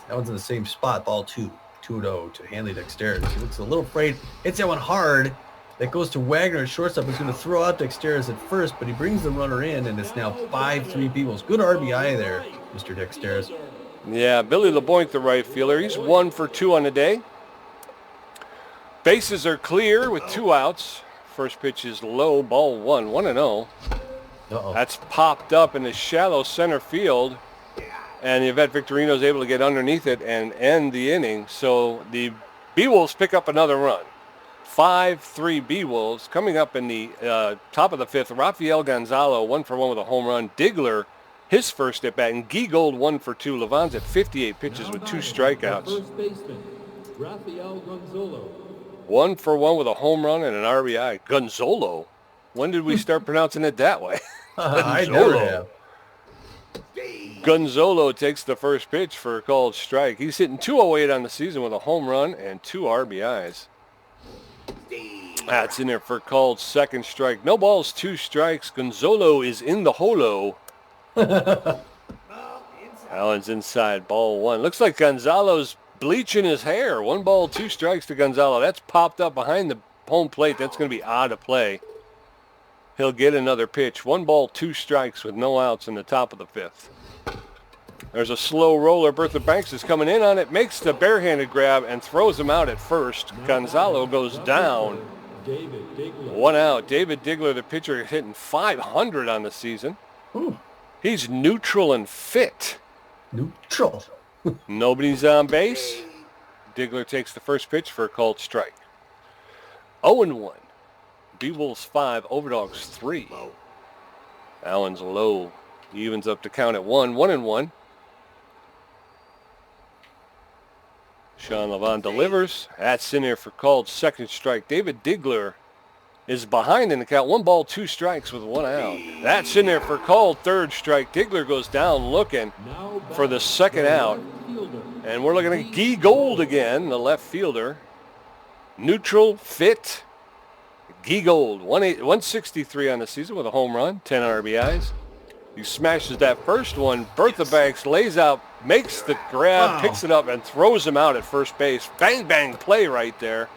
That one's in the same spot, ball 2. 2-0 to Hanley Dexteris. He looks a little afraid. Hits that one hard. That goes to Wagner at shortstop. He's going to throw out Dexteris at first, but he brings the runner in, and it's now 5-3 Beewolves. Good RBI there, Mr. Dexteris. Yeah, Billy LeBoink, the right fielder. He's 1 for 2 on the day. Bases are clear with 2 outs. First pitch is low, ball 1, 1-0. That's popped up in the shallow center field. And Yvette Victorino is able to get underneath it and end the inning. So the Beewolves pick up another run. 5-3 Beewolves. Coming up in the top of the 5th, Rafael Gonzalo, 1 for 1 with a home run. Diggler, his first at bat. And Guy Gold, 1 for 2. Levant's at 58 pitches with 2 strikeouts. First baseman, Rafael Gonzalo. 1 for 1 with a home run and an RBI. Gonzalo. When did we start pronouncing it that way? I never have. Gonzalo takes the first pitch for a called strike. He's hitting 208 on the season with a home run and 2 RBIs. That's in there for a called second strike. No balls, 2 strikes. Gonzalo is in the holo. Allen's inside, ball 1. Looks like Gonzalo's bleaching his hair. 1 ball, 2 strikes to Gonzalo. That's popped up behind the home plate. That's going to be odd to play. He'll get another pitch. 1 ball, 2 strikes with no outs in the top of the 5th. There's a slow roller. Bertha Banks is coming in on it, makes the barehanded grab, and throws him out at first. Gonzalo goes down. 1 out. David Diggler, the pitcher, hitting .500 on the season. Ooh. He's neutral and fit. Neutral. Nobody's on base. Diggler takes the first pitch for a called strike. 0-1. Beewolves 5, Overdogs 3. Allen's low. He evens up to count at 1. 1-1. Sean Levant delivers. That's in there for called second strike. David Diggler is behind in the count. 1 ball, 2 strikes with 1 out. That's in there for called third strike. Diggler goes down looking for the second out. And we're looking at Guy Gold again, the left fielder. Neutral, fit. Guy Gold, 163 on the season with a home run, 10 RBIs. He smashes that first one. Bertha Banks lays out, makes the grab, picks it up, and throws him out at first base. Bang, bang play right there.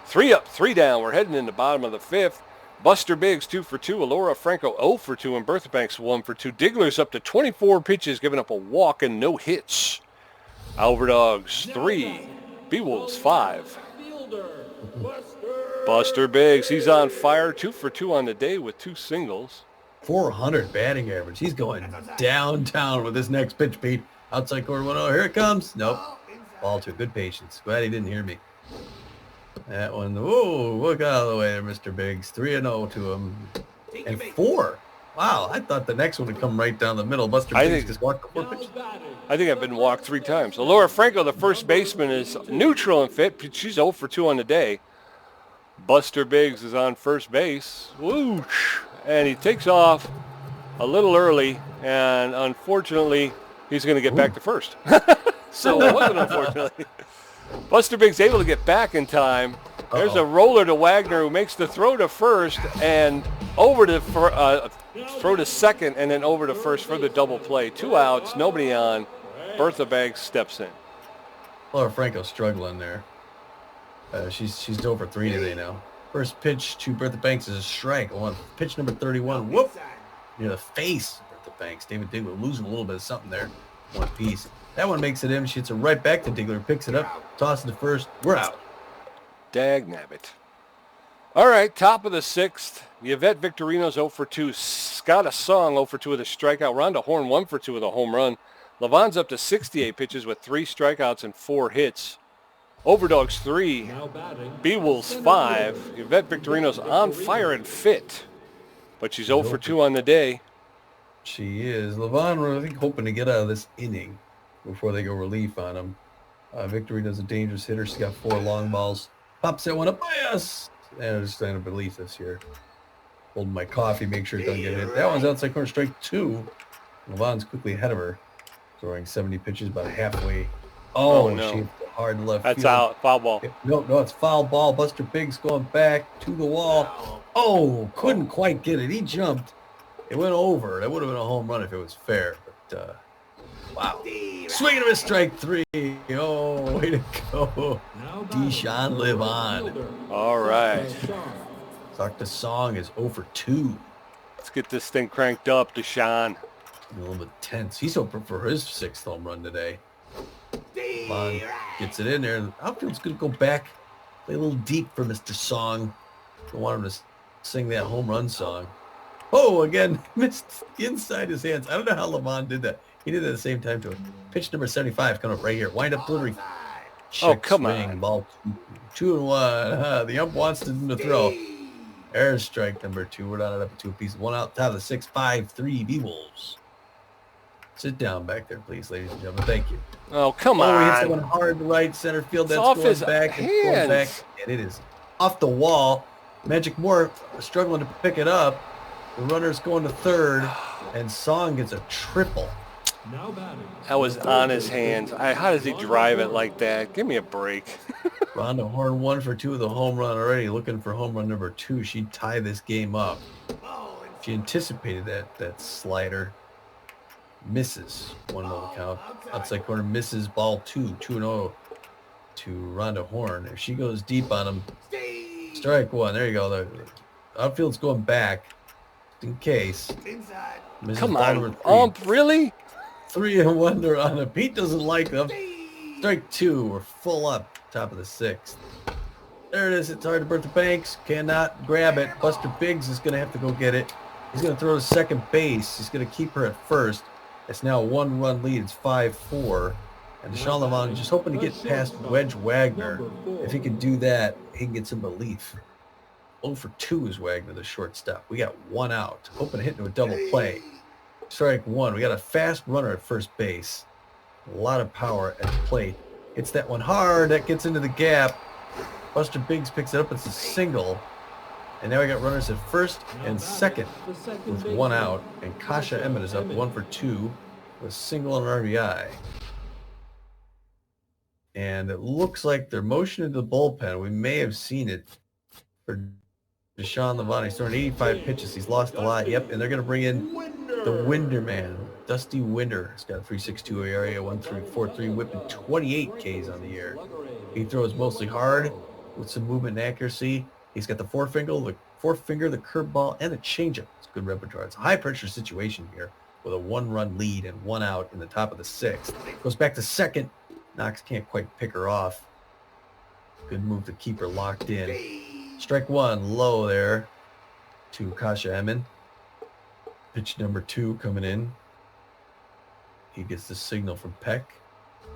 3 up, 3 down. We're heading in the bottom of the 5th. Buster Biggs, 2 for 2. Alora Franco, 0 for 2. And Bertha Banks, 1 for 2. Diggler's up to 24 pitches, giving up a walk and no hits. Overdogs 3. Beewolves 5. Buster Biggs, he's on fire. 2 for 2 on the day with 2 singles. 400 batting average. He's going downtown with this next pitch, Pete. Outside corner 1-0. Here it comes. Nope. Ball 2. Good patience. Glad he didn't hear me. That one. Whoa, look out of the way there, Mr. Biggs. 3-0 to him. And 4. Wow, I thought the next one would come right down the middle. Buster Biggs just walked the 4 pitches. I think I've been walked 3 times. Alora Franco, the first baseman, is neutral and fit. She's 0 for 2 on the day. Buster Biggs is on first base. Whoosh. And he takes off a little early, and unfortunately, he's going to get back to first. So it wasn't unfortunately. Buster Biggs able to get back in time. There's a roller to Wagner, who makes the throw to first and over to throw to second, and then over to first for the double play. 2 outs, nobody on. Bertha Banks steps in. Laura Franco's struggling there. She's over 3 today now. First pitch to Bertha Banks is a strike on pitch number 31. Whoop! Near the face of Bertha Banks. David Diggler losing a little bit of something there. 1 piece. That one makes it in. She hits it right back to Diggler. Picks it up. Tosses to first. We're out. Dag nabbit. All right, top of the 6th. Yvette Victorino's 0 for 2. Scott Song 0 for 2 with a strikeout. Rhonda Horn 1 for 2 with a home run. Levant's up to 68 pitches with 3 strikeouts and 4 hits. Overdogs 3, Beewolves 5. Yvette Victorino's on fire and fit, but she's 0 for 2 on the day. She is. Levon, I think, hoping to get out of this inning before they go relief on him. Victorino's a dangerous hitter. She's got 4 long balls. Pops that one up by us. And just trying to release this here. Holding my coffee, make sure it doesn't get hit. That one's outside corner, strike 2. Levon's quickly ahead of her, throwing 70 pitches about halfway. Oh, Oh, no. she hit the hard left That's field. out. Foul ball. No, it's foul ball. Buster Biggs going back to the wall. Oh, couldn't quite get it. He jumped. It went over. That would have been a home run if it was fair. But, wow. Swing and a miss, strike 3. Oh, way to go. Deshaun, live on. All right. Dr. Song is 0 for 2. Let's get this thing cranked up, Deshaun. A little bit tense. He's hoping for his 6th home run today. Vaughn gets it in there. The outfield's going to go back. Play a little deep for Mr. Song. Don't want him to sing that home run song. Oh, again, missed inside his hands. I don't know how Levon did that. He did it at the same time to it. Pitch number 75 coming up right here. Wind up delivery. Oh, come swing, on. Ball 2-1. The ump wants him to throw. Air strike number 2. We're not up at 2 apiece. 1 out, top of the 6, 5-3 Beewolves. Sit down back there, please, ladies and gentlemen. Thank you. Oh, come Oh, he hits that on. one hard to right center field. It's That's off going his back. It's going back. hands. And it is off the wall. Magic Moore struggling to pick it up. The runner's going to third. And Song gets a triple. That was on his hands. How does he drive it like that? Give me a break. Rhonda Horn 1 for 2 with a home run already. Looking for home run number 2. She'd tie this game up. She anticipated that slider. Misses. 1-0 count. Outside corner misses. Ball 2. 2-0 to Rhonda Horn. If she goes deep on him, strike 1. There you go. The outfield's going back in case. Misses Come ball on, number 3. ump, really? 3-1 to Rhonda. Pete doesn't like them. Strike 2. We're full up. Top of the 6th. There it is. It's hard to Bertha Banks. Cannot grab it. Buster Biggs is going to have to go get it. He's going to throw to second base. He's going to keep her at first. It's now a 1-run lead. It's 5-4. And Deshaun Levon is just hoping to get past Wedge Wagner. If he can do that, he can get some relief. 0 for 2 is Wagner, the shortstop. We got 1 out. Hoping to hit into a double play. Strike 1. We got a fast runner at first base. A lot of power at the plate. Hits that one hard. That gets into the gap. Buster Biggs picks it up. It's a single. And now we got runners at first and second with 1 out. And Kasha Emmett is up 1 for 2 with a single and an RBI. And it looks like they're motioning to the bullpen. We may have seen it for Deshaun Levon. He's throwing 85 pitches. He's lost a lot. Yep, and they're going to bring in the Winder man, Dusty Winder. He's got a 3.62 ERA, 1.43 whip, and 28 Ks on the year. He throws mostly hard with some movement and accuracy. He's got the forefinger, the curveball, and the changeup. It's good repertoire. It's a high-pressure situation here with a 1-run lead and 1 out in the top of the 6th. Goes back to second. Knox can't quite pick her off. Good move to keep her locked in. Strike 1, low there to Kasha Emmett. Pitch number 2 coming in. He gets the signal from Peck.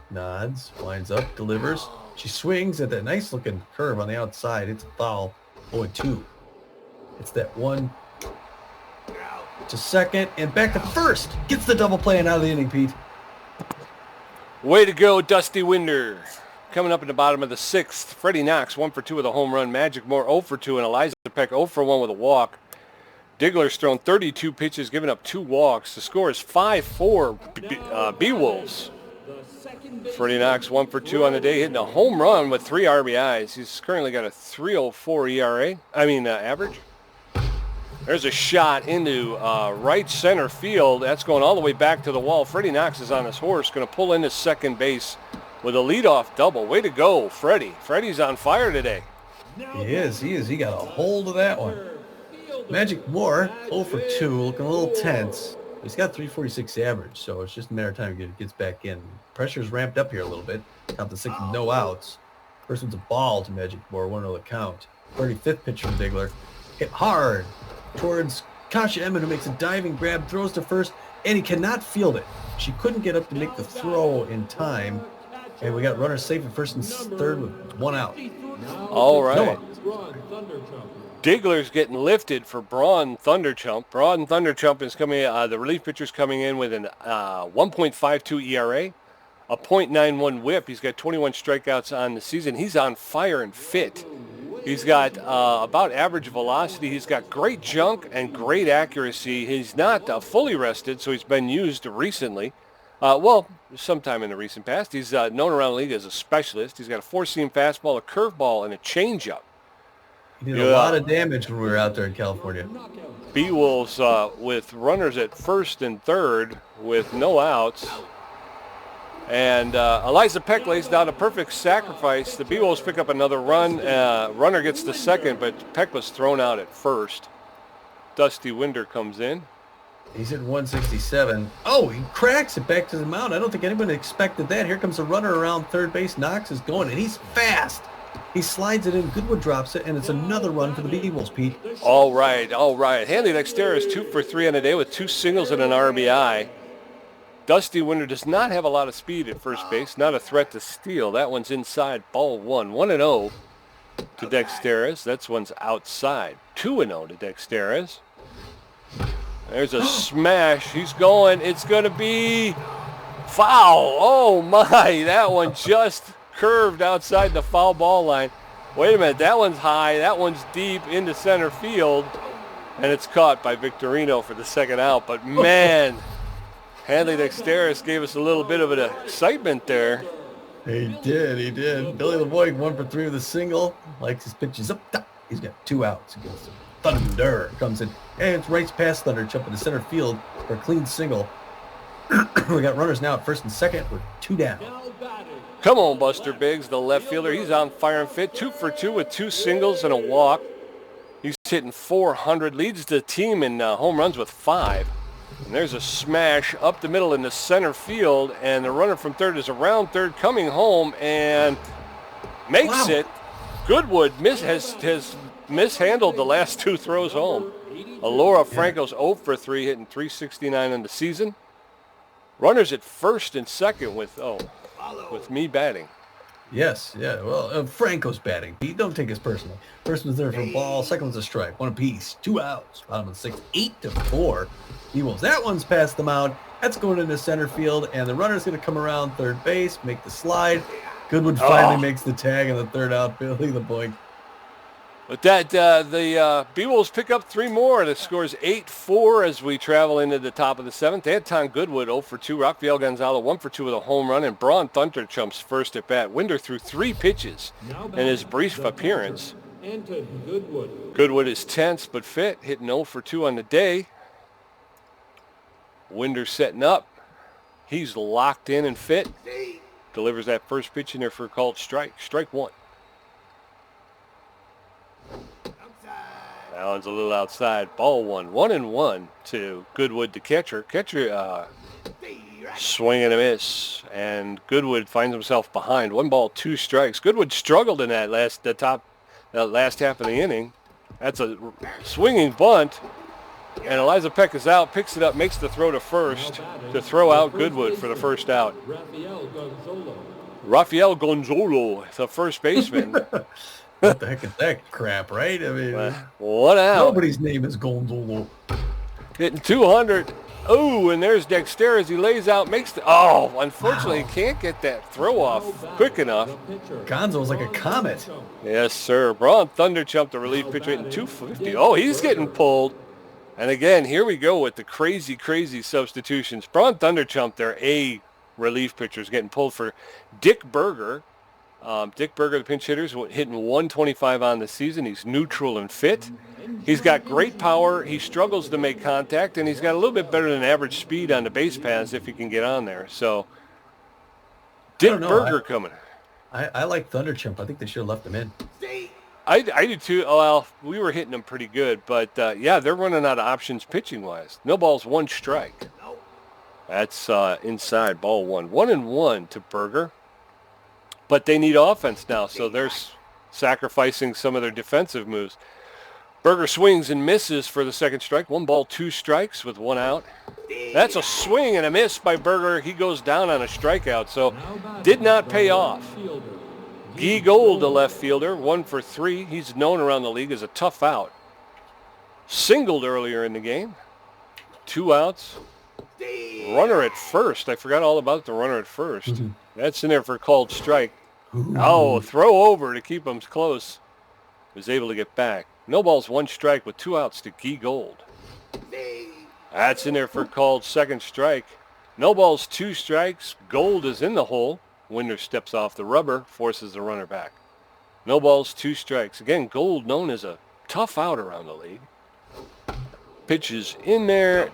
Nods, winds up, delivers. She swings at that nice-looking curve on the outside. It's a foul. 0-2. It's that one to second and back to first. Gets the double play and out of the inning, Pete. Way to go, Dusty Winder. Coming up in the bottom of the 6th, Freddie Knox 1 for 2 with a home run. Magic Moore 0 for 2, and Eliza Peck 0 for 1 with a walk. Diggler's thrown 32 pitches, giving up 2 walks. The score is 5-4 Beewolves. Freddie Knox 1 for 2 on the day, hitting a home run with 3 RBIs. He's currently got a 3.04 average. There's a shot into right center field. That's going all the way back to the wall. Freddie Knox is on his horse, going to pull into second base with a leadoff double. Way to go, Freddie. Freddie's on fire today. He is. He got a hold of that one. Magic Moore, 0 for 2, looking a little tense. He's got 346 average, so it's just a matter of time he gets back in. Pressure's ramped up here a little bit. Count the 6 with no outs. First one's a ball to Magic Moore, 1-0 the count. 35th pitch from Diggler. Hit hard towards Kasha Emmett, who makes a diving grab, throws to first, and he cannot field it. She couldn't get up to make the throw in time. And we got runners safe at first and third with 1 out. All right. Diggler's getting lifted for Braun Thunderchump. Braun Thunderchump is coming. The relief pitcher's coming in with an 1.52 ERA, a .91 WHIP. He's got 21 strikeouts on the season. He's on fire and fit. He's got about average velocity. He's got great junk and great accuracy. He's not fully rested, so he's been used recently. Sometime in the recent past. He's known around the league as a specialist. He's got a four-seam fastball, a curveball, and a changeup. He did a lot of damage when we were out there in California. Beewolves with runners at first and third with no outs. And Eliza Peck lays down a perfect sacrifice. The Beewolves pick up another run. Runner gets the second, but Peck was thrown out at first. Dusty Winder comes in. He's at 167. Oh, he cracks it back to the mound. I don't think anyone expected that. Here comes a runner around third base. Knox is going, and he's fast. He slides it in. Goodwood drops it, and it's another run for the Beewolves, Pete. All right. Hanley Dexter is 2 for 3 on the day with 2 singles and an RBI. Dusty Winder does not have a lot of speed at first base. Not a threat to steal. That one's inside. Ball 1. 1-0 to Dexteris. That one's outside. 2-0 to Dexteris. There's a smash. He's going. It's going to be foul. Oh, my. That one just curved outside the foul ball line. Wait a minute. That one's high. That one's deep into center field. And it's caught by Victorino for the second out. But, man, Hanley Dexteris gave us a little bit of an excitement there. He did. Billy LeBoy 1 for 3 with a single. Likes his pitches up top. He's got 2 outs against him. Thunder comes in, and it's right past Thunder, jumping to center field for a clean single. We got runners now at first and second. We're 2 down. Come on, Buster Biggs, the left fielder. He's on fire and fit. 2 for 2 with 2 singles and a walk. He's hitting 400. Leads the team in home runs with 5. And there's a smash up the middle into center field, and the runner from third is around third, coming home and makes it. Goodwood has mishandled the last 2 throws home. Alora Franco's 0 for 3, hitting 369 in the season. Runners at first and second with me batting. Yes, yeah. Well, Franco's batting. Pete, don't take this personally. First one's there for a ball. Second one's a strike. 1 apiece. 2 outs. Bottom of the 6th. 8-4. Beewolves. That one's past the mound. That's going into center field, and the runner's going to come around third base, make the slide. Goodwood finally makes the tag, and the third out. Billy the boy. But the Beewolves pick up 3 more. The score's 8-4 as we travel into the top of the 7th. Anton Goodwood 0 for 2. Rafael Gonzalo 1 for 2 with a home run. And Braun Thunder chumps first at bat. Winder threw 3 pitches in his brief appearance. Goodwood is tense but fit, hitting 0 for 2 on the day. Winder setting up. He's locked in and fit. Delivers that first pitch in there for a called strike. Strike 1. That one's a little outside. Ball 1. 1-1 to Goodwood, the catcher. Catcher swing and a miss, and Goodwood finds himself behind. 1 ball, 2 strikes. Goodwood struggled in that last half of the inning. That's a swinging bunt, and Eliza Peck is out, picks it up, makes the throw to first to throw out Goodwood for the first out. Rafael Gonzalo, the first baseman. What the heck is that crap, right? I mean, 1 out. Nobody's name is Gonzalo. Hitting 200. Oh, and there's Dexter as he lays out, makes the... Oh, unfortunately, he can't get that throw off quick enough. Gonzo's like a comet. Yes, sir. Braun Thunder chumped the relief pitcher hitting 250. Oh, he's getting pulled. And again, here we go with the crazy, crazy substitutions. Braun Thunder chumped their A relief pitchers getting pulled for Dick Berger. Dick Berger, the pinch hitter, is hitting 125 on the season. He's neutral and fit. He's got great power. He struggles to make contact, and he's got a little bit better than average speed on the base paths if he can get on there. So, Dick Berger coming. I like Thunder Chump. I think they should have left him in. I do too. Well, we were hitting them pretty good, but yeah, they're running out of options pitching-wise. No balls, 1 strike. That's inside, ball 1. 1-1 to Berger. But they need offense now, so they're sacrificing some of their defensive moves. Berger swings and misses for the second strike. 1 ball, 2 strikes with 1 out. That's a swing and a miss by Berger. He goes down on a strikeout, so did not pay off. Guy Gold, the left fielder, 1 for 3. He's known around the league as a tough out. Singled earlier in the game. 2 outs. Runner at first. I forgot all about the runner at first. That's in there for a called strike. Oh, throw over to keep them close. was able to get back. No balls, 1 strike with 2 outs to Guy Gold. That's in there for called second strike. No balls, 2 strikes. Gold is in the hole. Winder steps off the rubber, forces the runner back. No balls, 2 strikes. Again, Gold known as a tough out around the league. Pitches in there,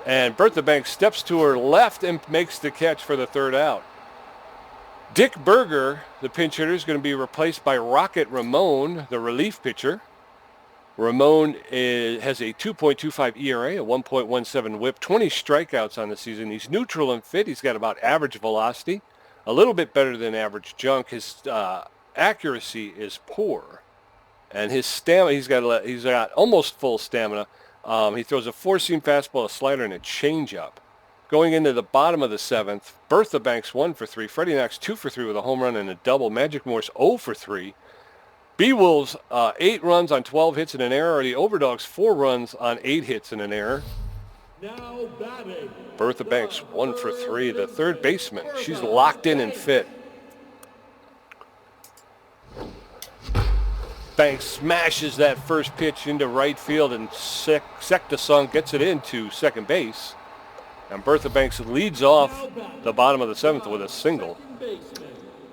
and Bertha Banks steps to her left and makes the catch for the 3rd out. Dick Berger, the pinch hitter, is going to be replaced by Rocket Ramon, the relief pitcher. Ramon has a 2.25 ERA, a 1.17 whip, 20 strikeouts on the season. He's neutral and fit. He's got about average velocity, a little bit better than average junk. His accuracy is poor, and his stamina, he's got almost full stamina. He throws a 4-seam fastball, a slider, and a changeup. Going into the bottom of the 7th, Bertha Banks 1 for 3. Freddie Knox 2 for 3 with a home run and a double. Magic Morse 0 for 3. Beewolves 8 runs on 12 hits and an error. The Overdogs 4 runs on 8 hits and an error. Now batting. Bertha Banks 1 for 3, the third baseman. She's locked in and fit. Banks smashes that first pitch into right field, and Sectasung gets it into second base. And Bertha Banks leads off the bottom of the 7th with a single.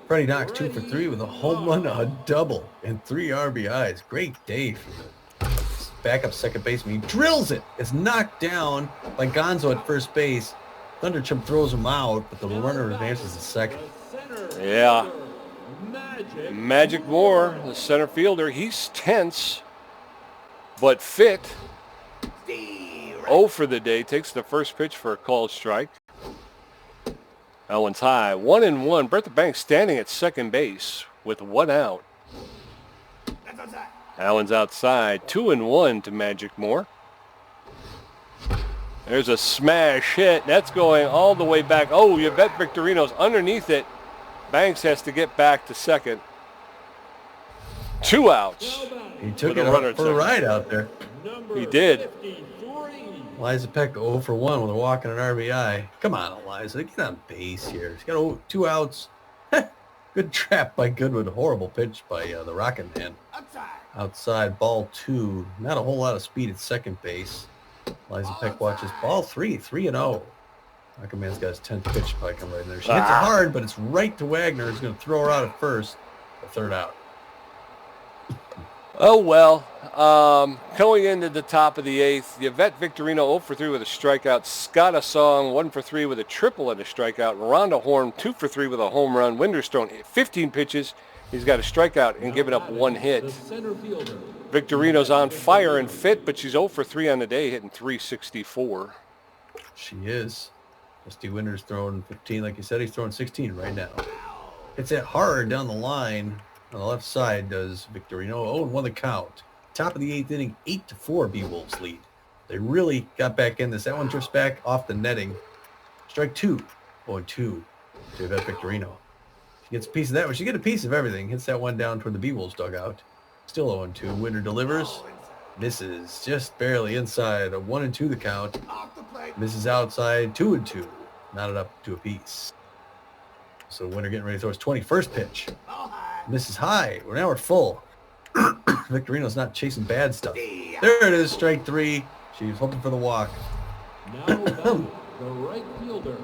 Freddie Knox 2 for 3 with a home run, a double, and 3 RBIs. Great day for the backup second baseman. He drills it. It's knocked down by Gonzo at first base. Thunderchip throws him out, but the runner advances to second. Yeah. Magic Moore, the center fielder, he's tense, but fit. 0 for the day, takes the first pitch for a called strike. That one's high. 1-1. Bertha Banks standing at second base with 1 out. That one's outside. 2-1 to Magic Moore. There's a smash hit. That's going all the way back. Oh, Yvette Victorino's underneath it. Banks has to get back to second. 2 outs. He took it out for a ride out there. He did. Eliza Peck 0 for 1 with a walk and an RBI. Come on, Eliza. Get on base here. She's got 2 outs. Good trap by Goodwood. Horrible pitch by the Rocket Man. Outside, ball 2. Not a whole lot of speed at second base. Eliza Peck watches ball 3. 3-0. Rocket Man's got his 10th pitch probably come right in there. She hits it hard, but it's right to Wagner. He's going to throw her out at first. The 3rd out. Oh, well, going into the top of the 8th, Yvette Victorino 0 for 3 with a strikeout. Scotta Song 1 for 3 with a triple and a strikeout. Rhonda Horn 2 for 3 with a home run. Winder's thrown 15 pitches. He's got a strikeout and given up 1 hit. Victorino's on fire and fit, but she's 0 for 3 on the day, hitting .364. She is. Misty Winder's throwing 15, like you said. He's throwing 16 right now. It's it hard down the line. On the left side does Victorino. 0-1 the count. Top of the 8th inning, 8-4 Beewolves lead. They really got back in this. That one drifts back off the netting. Strike 2. 0-2 to Yvette Victorino. She gets a piece of that. Well, she gets a piece of everything. Hits that one down toward the Beewolves dugout. Still 0-2. Winder delivers. Misses just barely inside. A 1-2 the count. Misses outside. 2-2. Knotted up to a piece. So Winder getting ready to throw his 21st pitch. Misses high. Now we're full. Victorino's not chasing bad stuff. There it is, strike 3. She's hoping for the walk. Now the right fielder.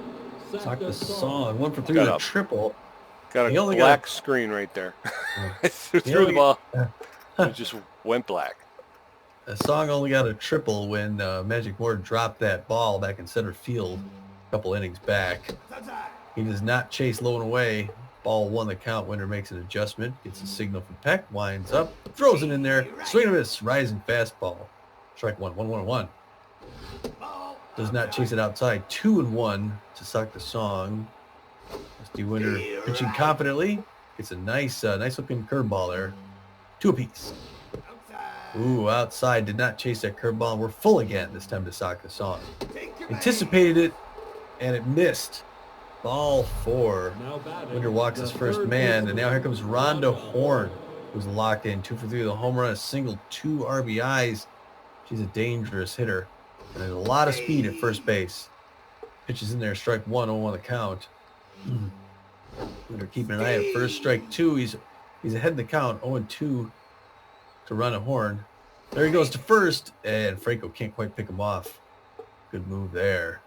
Sock the song. 1 for 3 with a triple. Got a black screen right there. I threw the ball. It just went black. The song only got a triple when Magic Moore dropped that ball back in center field a couple innings back. He does not chase low and away. Ball 1 the count. Winder makes an adjustment. Gets a signal from Peck. Winds up. Throws it in there. Swing and a miss. Rising fastball. Strike 1. 1-1-1. Does not chase it outside. 2-1 to Sock the Song. Misty Winder pitching confidently. Gets a nice looking curveball there. 2 apiece. Ooh, outside. Did not chase that curveball. We're full again this time to Sock the Song. Anticipated it, and it missed. Ball 4. Winder walks his first man, and now here comes Rhonda Horn, who's locked in. 2 for 3 with a home run, a single, 2 RBIs. She's a dangerous hitter, and there's a lot of speed at first base. Pitches in there, strike 1, 0-1 the count. Winder keeping an eye at first, strike 2. He's ahead in the count, 0-2 to run a horn. There he goes to first, and Franco can't quite pick him off. Good move there.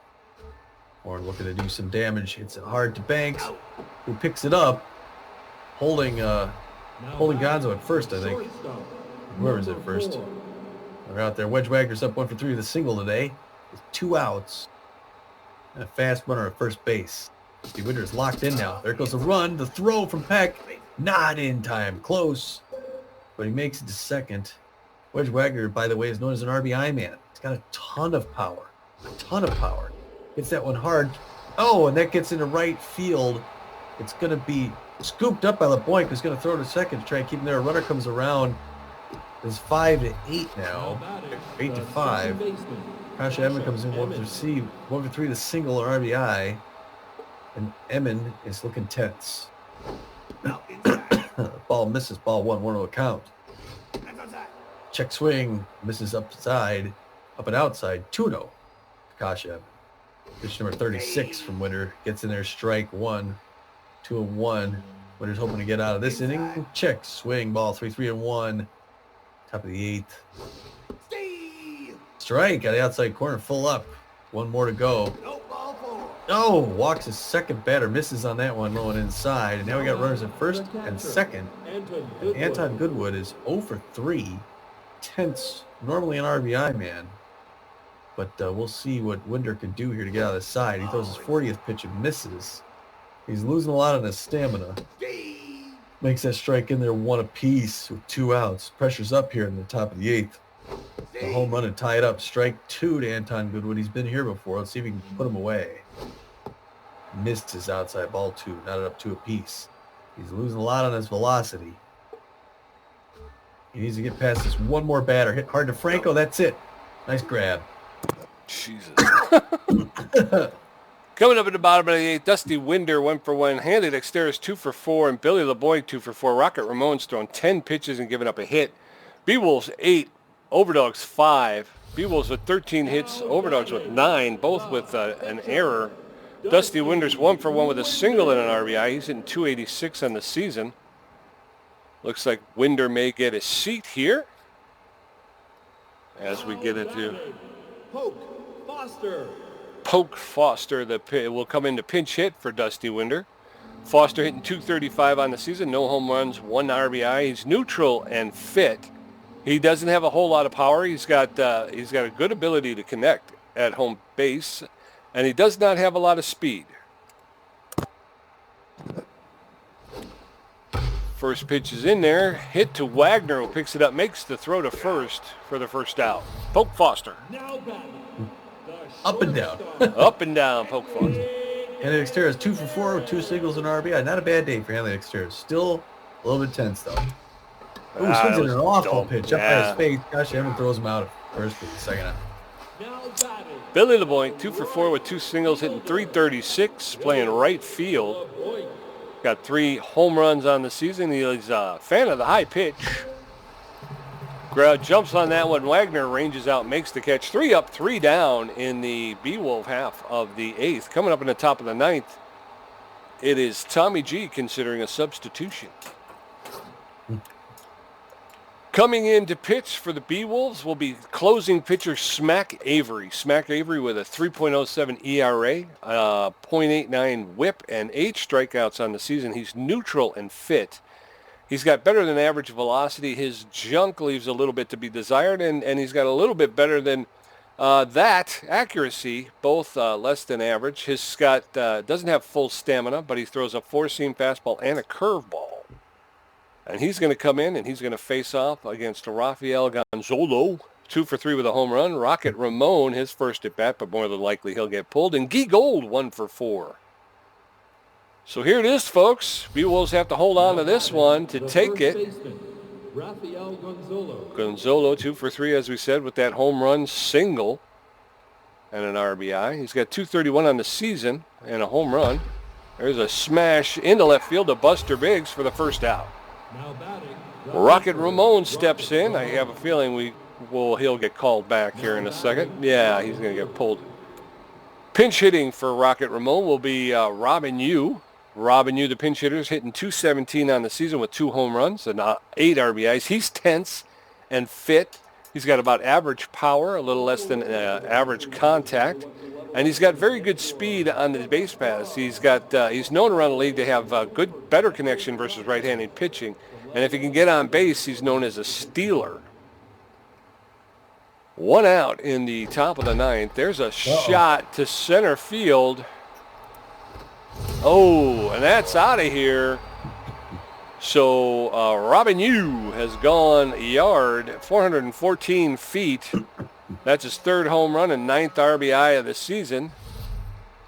Horn looking to do some damage. Hits it hard to Banks, who picks it up, holding Gonzo at first, I think. Whoever's at first. They're out there. Wedge Wagner's up 1 for 3 with a single today, with 2 outs. And a fast runner at first base. Dusty Winder's locked in now. There goes the run. The throw from Peck. Not in time. Close. But he makes it to second. Wedge Wagner, by the way, is known as an RBI man. He's got a ton of power. A ton of power. Hits that one hard. Oh, and that gets into right field. It's going to be scooped up by LeBoink, who's going to throw to second to try and keep him there. A runner comes around. It's 5-8 now. 8-5. Kasha Edmond comes in 1 for 3 to single or RBI. And Edmond is looking tense. Ball misses. Ball 1-1 count. Check swing. Misses upside. Up and outside. 2-0. Kasha Edmond. Pitch number 36 from Winter. Gets in there. Strike 1. 2-1. Winter's hoping to get out of this inning. Check swing. Ball 3-1. Top of the 8th. Strike out of the outside corner, full up. 1 more to go. Oh, walks his second batter, misses on that one, going inside. And now we got runners at first and second. And Anton Goodwood is 0 for 3. Tense, normally an RBI man. But we'll see what Winder can do here to get out of the side. He throws his 40th pitch and misses. He's losing a lot on his stamina. Makes that strike in there 1 apiece with 2 outs. Pressure's up here in the top of the 8th. The home run and tie it up. Strike 2 to Anton Goodwood. He's been here before. Let's see if he can put him away. Missed his outside ball 2. Knotted up 2 apiece. He's losing a lot on his velocity. He needs to get past this 1 more batter. Hit hard to Franco. That's it. Nice grab. Jesus. Coming up at the bottom of the 8th, Dusty Winder 1 for 1. Hanley Dexteris 2 for 4. And Billy LeBoy 2 for 4. Rocket Ramon's thrown 10 pitches and given up a hit. Beewolves 8. Overdogs 5. Beewolves with 13 hits. Overdogs with 9. Both with an error. Dusty Winder's 1 for 1 with a single and an RBI. He's hitting 286 on the season. Looks like Winder may get a seat here as we get into Poke Foster. Will come into pinch hit for Dusty Winder. Foster hitting 235 on the season. No home runs, 1 RBI. He's neutral and fit. He doesn't have a whole lot of power. He's got a good ability to connect at home base, and he does not have a lot of speed. First pitch is in there. Hit to Wagner, who picks it up, makes the throw to first for the first out. Poke Foster. Up and down. Up and down, Poke Foster. Hanley Dexteris 2 for 4 with 2 singles and RBI. Not a bad day for Hanley Dexteris. Still a little bit tense, though. Ooh, swings in an awful pitch up by his face. Gosh, Evan throws him out at first for the second out. Billy LeBoy 2 for 4 with 2 singles, hitting 336, playing right field. Got 3 home runs on the season. He's a fan of the high pitch. Crowd jumps on that one. Wagner ranges out, makes the catch. 3 up, 3 down in the Beewolf half of the 8th. Coming up in the top of the 9th, it is Tommy G considering a substitution. Coming in to pitch for the Beewolves will be closing pitcher Smack Avery. Smack Avery with a 3.07 ERA, 0.89 whip, and 8 strikeouts on the season. He's neutral and fit. He's got better than average velocity. His junk leaves a little bit to be desired, and he's got a little bit better than that accuracy, both less than average. His doesn't have full stamina, but he throws a 4-seam fastball and a curveball. And he's going to come in and he's going to face off against Rafael Gonzalo. 2 for 3 with a home run. Rocket Ramon, his first at bat, but more than likely he'll get pulled. And Guy Gold, 1 for 4. So here it is, folks. Beewolves have to hold on to this one to take it. Gonzalo, 2 for 3, as we said, with that home run single and an RBI. He's got 231 on the season and a home run. There's a smash into left field to Buster Biggs for the first out. Rocket Ramon steps in. I have a feeling he'll get called back here in a second. Yeah, he's going to get pulled. Pinch hitting for Rocket Ramon will be Robin Yu. Robin Yu, the pinch hitter, is hitting 217 on the season with 2 home runs and 8 RBIs. He's tense. and fit. He's got about average power, a little less than average contact, and he's got very good speed on the base paths. He's known around the league to have better connection versus right-handed pitching, and if he can get on base, he's known as a stealer. One out in the top of the ninth. There's a shot to center field. Oh, and that's out of here. So Robin Yu has gone a yard, 414 feet. That's his third home run and 9th RBI of the season.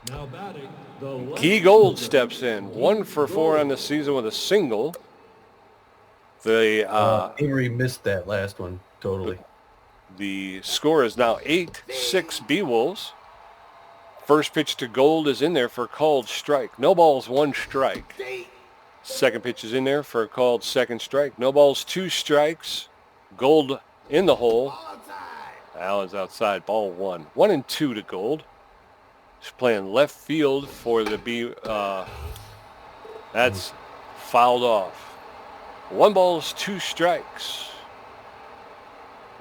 Now batting, the left Key Gold fielder. steps in, 1 for 4 on the season with a single. Avery missed that last one totally. The score is now 8-6 Beewolves. First pitch to Gold is in there for a called strike. No balls, 1 strike. Second pitch is in there for a called second strike. No balls, 2 strikes. Gold in the hole. Allen's outside, ball 1. 1-2 to Gold. He's playing left field for the that's fouled off. 1 ball, 2 strikes.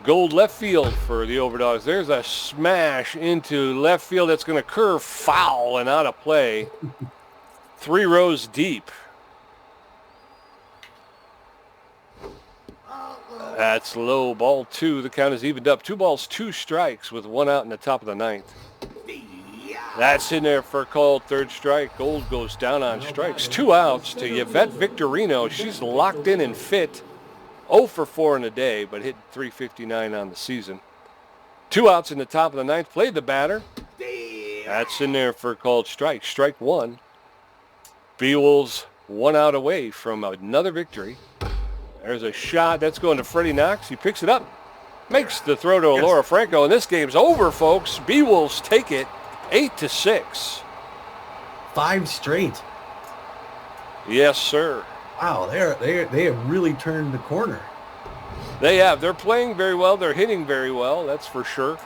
Gold left field for the Overdogs. There's a smash into left field that's going to curve foul and out of play. 3 rows deep. That's low, ball 2. The count is evened up. 2 balls, 2 strikes with 1 out in the top of the ninth. That's in there for a called third strike. Gold goes down on strikes. 2 outs to Yvette Victorino. She's locked in and fit. 0 for 4 in a day, but hit 359 on the season. 2 outs in the top of the ninth. Played the batter. That's in there for a called strike. Strike 1. Beewolves 1 out away from another victory. There's a shot. That's going to Freddie Knox. He picks it up. Makes the throw to Laura Franco, and this game's over, folks. Beewolves take it 8-6. 5 straight. Yes, sir. Wow, they have really turned the corner. They have. They're playing very well. They're hitting very well. That's for sure.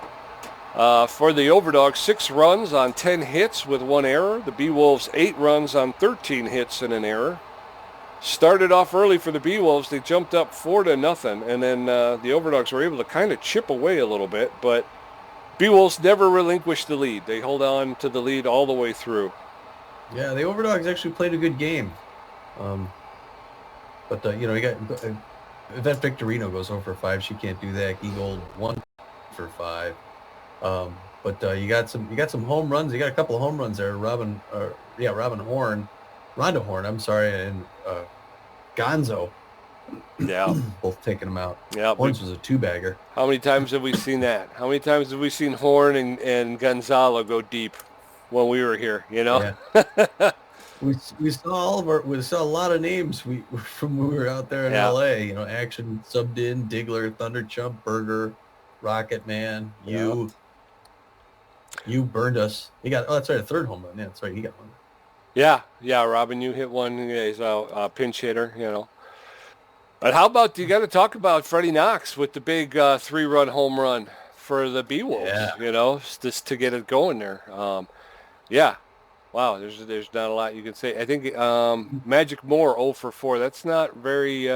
For the Overdogs, 6 runs on 10 hits with 1 error. The Beewolves, 8 runs on 13 hits and an error. Started off early for the Beewolves. They jumped up 4-0, and then the Overdogs were able to kind of chip away a little bit, but Beewolves never relinquished the lead. They hold on to the lead all the way through. Yeah, the Overdogs actually played a good game. But you got Yvette Victorino goes 0 for 5. She can't do that. Gold 1 for 5. But you got some home runs. You got a couple of home runs there. Rhonda Horn, I'm sorry, and Gonzo. Yeah. Both taking them out. Yeah. Horns was a 2-bagger. How many times have we seen that? How many times have we seen Horn and Gonzalo go deep when we were here, Yeah. We saw a lot of names from when we were out there in LA. Action subbed in, Diggler, Thunder Chump, Burger, Rocket Man, you burned us. He got that's right, a third home run. Yeah, that's right, he got one. Yeah, Robin, you hit one. Yeah, he's a pinch hitter, But how about, you got to talk about Freddie Knox with the big 3-run home run for the Beewolves, just to get it going there. Wow, there's not a lot you can say. I think Magic Moore 0 for 4. That's not very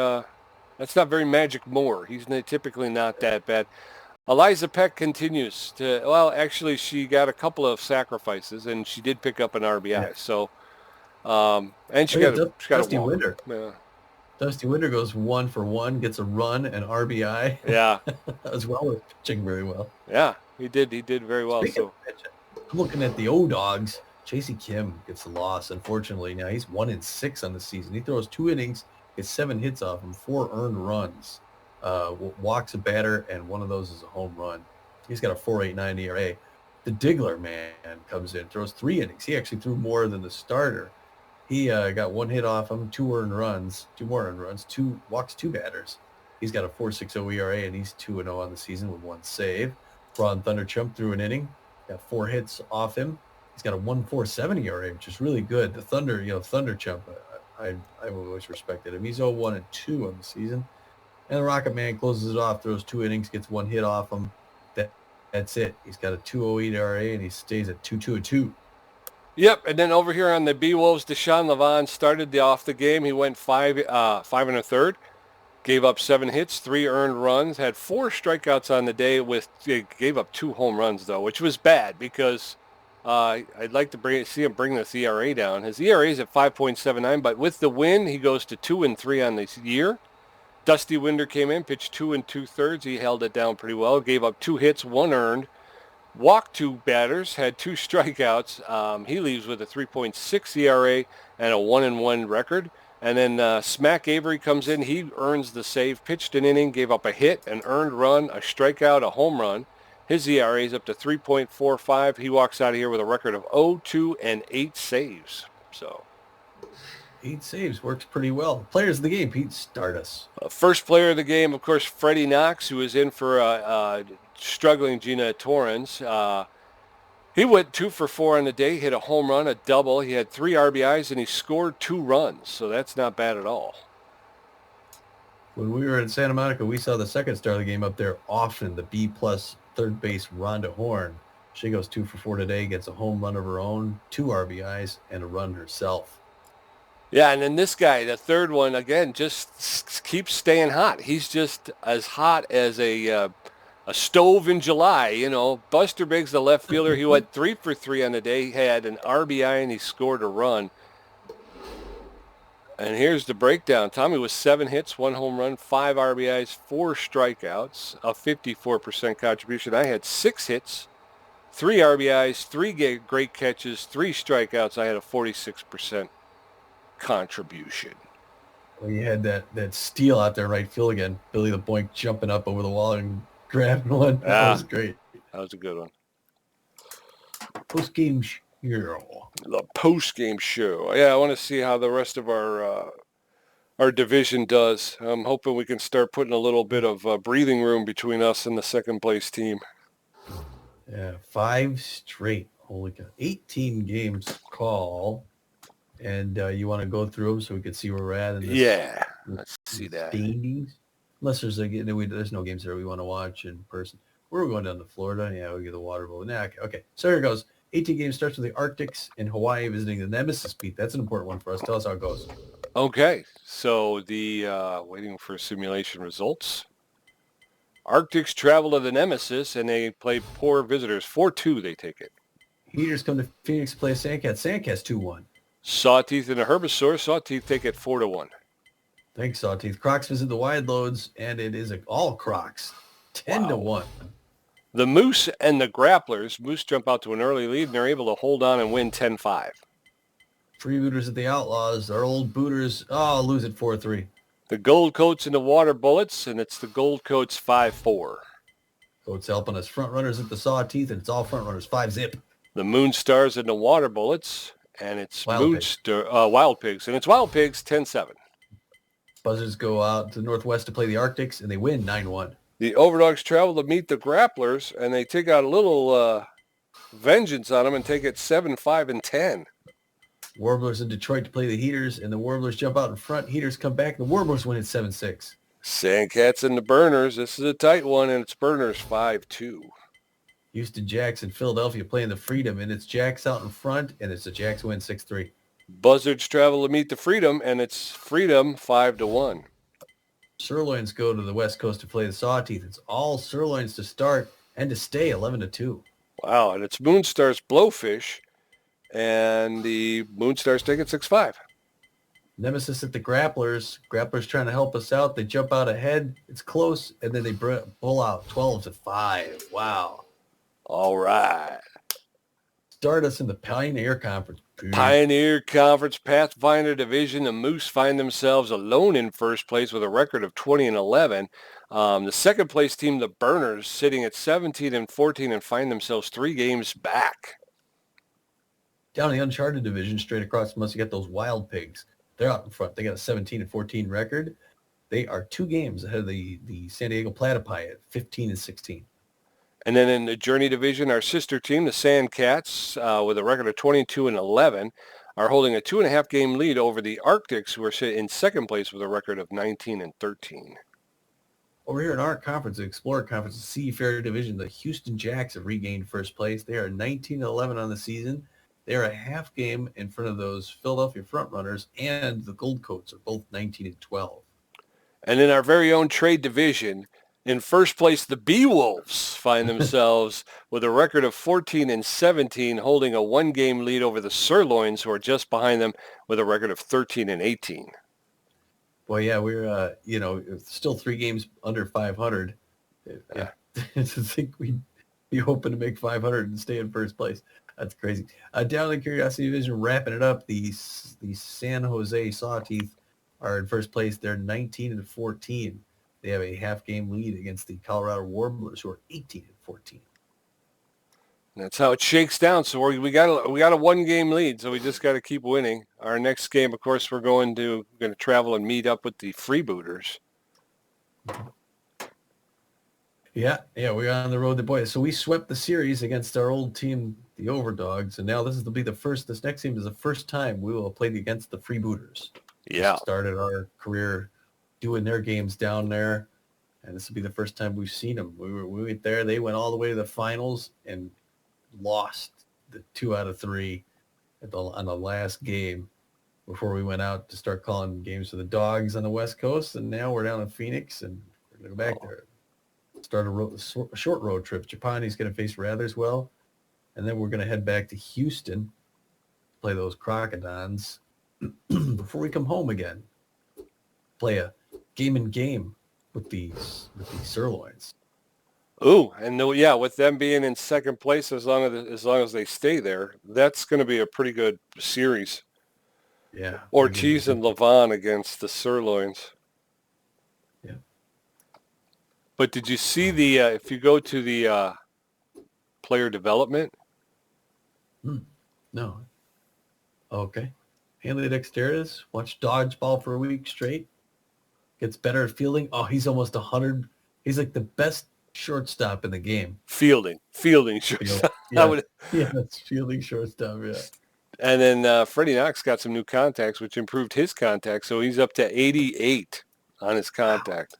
Magic Moore. He's typically not that bad. Eliza Peck continues to, actually she got a couple of sacrifices and she did pick up an RBI. Yeah. So and she got Dusty a walk. Winder. Yeah. Dusty Winder goes 1 for 1, gets a run and RBI. Yeah. As well as pitching very well. Yeah, he did very well. Speaking of pitching, I'm looking at the O-Dogs. J.C. Kim gets the loss, unfortunately. Now he's 1-6 on the season. He throws 2 innings, gets 7 hits off him, 4 earned runs, walks a batter, and one of those is a home run. He's got a 4.89 ERA. The Diggler man comes in, throws 3 innings. He actually threw more than the starter. He got 1 hit off him, 2 more earned runs, 2 walks 2 batters. He's got a 4.60 ERA, and he's 2-0 on the season with 1 save. Ron Thunderchump threw an inning, got 4 hits off him. He's got a 1.47 ERA, which is really good. The Thunderchump, I've always respected him. He's 0-1-2 on the season. And the Rocket Man closes it off, throws 2 innings, gets 1 hit off him. That's it. He's got a 2.08 ERA, and he stays at 2.2. Yep, and then over here on the Beewolves, Deshaun Levon started off the game. He went 5 1/3. Gave up 7 hits, 3 earned runs, had 4 strikeouts on the day. Gave up 2 home runs, though, which was bad because I'd like to see him bring this ERA down. His ERA is at 5.79, but with the win, he goes to 2-3 on this year. Dusty Winder came in, pitched 2 2/3. He held it down pretty well. Gave up 2 hits, 1 earned. Walked 2 batters, had 2 strikeouts. He leaves with a 3.6 ERA and a 1-1 record. And then Smack Avery comes in. He earns the save, pitched an inning, gave up a hit, an earned run, a strikeout, a home run. His ERA is up to 3.45. He walks out of here with a record of 0-2 and 8 saves. So 8 saves. Works pretty well. Players of the game, Pete, start us. First player of the game, of course, Freddie Knox, who is in for struggling Gina Torrens. He went 2 for 4 on the day, hit a home run, a double. He had 3 RBIs, and he scored 2 runs, so that's not bad at all. When we were in Santa Monica, we saw the second star of the game up there often, the B-plus third base Rhonda Horn. She goes 2 for 4 today, gets a home run of her own, 2 RBIs, and a run herself. Yeah, and then this guy, the third one, again, just keeps staying hot. He's just as hot as a stove in July, you know. Buster Biggs, the left fielder, he went 3 for 3 on the day. He had an RBI and he scored a run. And here's the breakdown. Tommy was 7 hits, 1 home run, 5 RBIs, 4 strikeouts, a 54% contribution. I had 6 hits, 3 RBIs, 3 great catches, 3 strikeouts. I had a 46% contribution. Well, you had that steal out there right field again. Billy the Boink jumping up over the wall and grabbing one. That was great. That was a good one. Post-game show. The post-game show. Yeah, I want to see how the rest of our division does. I'm hoping we can start putting a little bit of breathing room between us and the second place team. Yeah, 5 straight. Holy cow. 18 games to call. And you want to go through them so we can see where we're at? In this, yeah, let's see that. Standings? Unless there's no games there we want to watch in person. We're going down to Florida. Yeah, we get the water bowl. Nah, okay. So here it goes. 18 games starts with the Arctics in Hawaii visiting the Nemesis, Pete. That's an important one for us. Tell us how it goes. Okay, so the waiting for simulation results. Arctics travel to the Nemesis, and they play poor visitors. 4-2, they take it. Heaters come to Phoenix to play Sandcats. Sandcats 2-1. Sawteeth and the Herbisaur. Sawteeth take it 4-1. Thanks, Sawteeth. Crocs visit the Wide Loads, and it is all Crocs. 10-1. The Moose and the Grapplers. Moose jump out to an early lead, and they're able to hold on and win 10-5. Freebooters at the Outlaws. Our old booters, lose at 4-3. The Gold Coats and the Water Bullets, and it's the Gold Coats 5-4. Coats helping us. Front runners at the Sawteeth, and it's all front runners. 5-zip. The Moon Stars and the Water Bullets, and it's Wild Pigs, and it's Wild Pigs 10-7. Buzzards go out to the Northwest to play the Arctics, and they win 9-1. The Overdogs travel to meet the Grapplers, and they take out a little vengeance on them and take it 7-5-10. Warblers in Detroit to play the Heaters, and the Warblers jump out in front. Heaters come back. The Warblers win at 7-6. Sandcats and the Burners. This is a tight one, and it's Burners 5-2. Houston Jacks and Philadelphia playing the Freedom, and it's Jacks out in front, and it's the Jacks win 6-3. Buzzards travel to meet the Freedom, and it's Freedom 5-1. Sirloins go to the West Coast to play the Sawteeth. It's all Sirloins to start and to stay 11-2. Wow, and it's Moonstars Blowfish, and the Moonstars take it 6-5. Nemesis at the Grapplers. Grapplers trying to help us out. They jump out ahead. It's close, and then they pull out 12-5. Wow. All right. Start us in the Pioneer Conference. Pioneer Conference Pathfinder Division. The Moose find themselves alone in first place with a record of 20-11. The second place team, the Burners, sitting at 17-14 and find themselves 3 games back. Down in the Uncharted Division, straight across from us, you got those Wild Pigs. They're out in front. They got a 17-14 record. They are 2 games ahead of the San Diego Platypi at 15-16. And then in the Journey Division, our sister team, the Sandcats, with a record of 22-11, are holding a 2.5 game lead over the Arctics, who are in second place with a record of 19-13. Over here in our conference, the Explorer Conference, the Seafarer Division, the Houston Jacks have regained first place. They are 19-11 on the season. They are a half game in front of those Philadelphia Frontrunners, and the Gold Coats are both 19-12. And in our very own trade division, in first place, the Beewolves find themselves with a record of 14-17, holding a one-game lead over the Sirloins, who are just behind them with a record of 13-18. Boy, yeah, we're still 3 games under 500. Yeah. I think we'd be hoping to make 500 and stay in first place. That's crazy. Down in the Curiosity Division, wrapping it up, the San Jose Sawteeth are in first place. They're 19-14. They have a half-game lead against the Colorado Warblers, who are 18-14. That's how it shakes down. So we got a one-game lead, so we just got to keep winning. Our next game, of course, we're going to travel and meet up with the Freebooters. Yeah, we're on the road to boys. So we swept the series against our old team, the Overdogs, and now this next game is the first time we will play against the Freebooters. Yeah. We started our career doing their games down there, and this will be the first time we've seen them. We went there. They went all the way to the finals and lost the 2 out of 3 on the last game before we went out to start calling games for the Dogs on the West Coast. And now we're down in Phoenix, and we're going to go back there. Start a short road trip. Japani's going to face Ratherswell, and then we're going to head back to Houston, play those Crocodons before we come home again. Play a game with the Sirloins. Ooh, and with them being in second place as long as they stay there, that's going to be a pretty good series. Yeah. Ortiz and Levon against the Sirloins. Yeah. But did you see the if you go to the player development? No. Okay. Hanley Dexteris, watch dodgeball for a week straight. Gets better at fielding. Oh, he's almost 100. He's like the best shortstop in the game. Fielding shortstop. Yeah, that's fielding shortstop, yeah. And then Freddie Knox got some new contacts, which improved his contact, so he's up to 88 on his contact.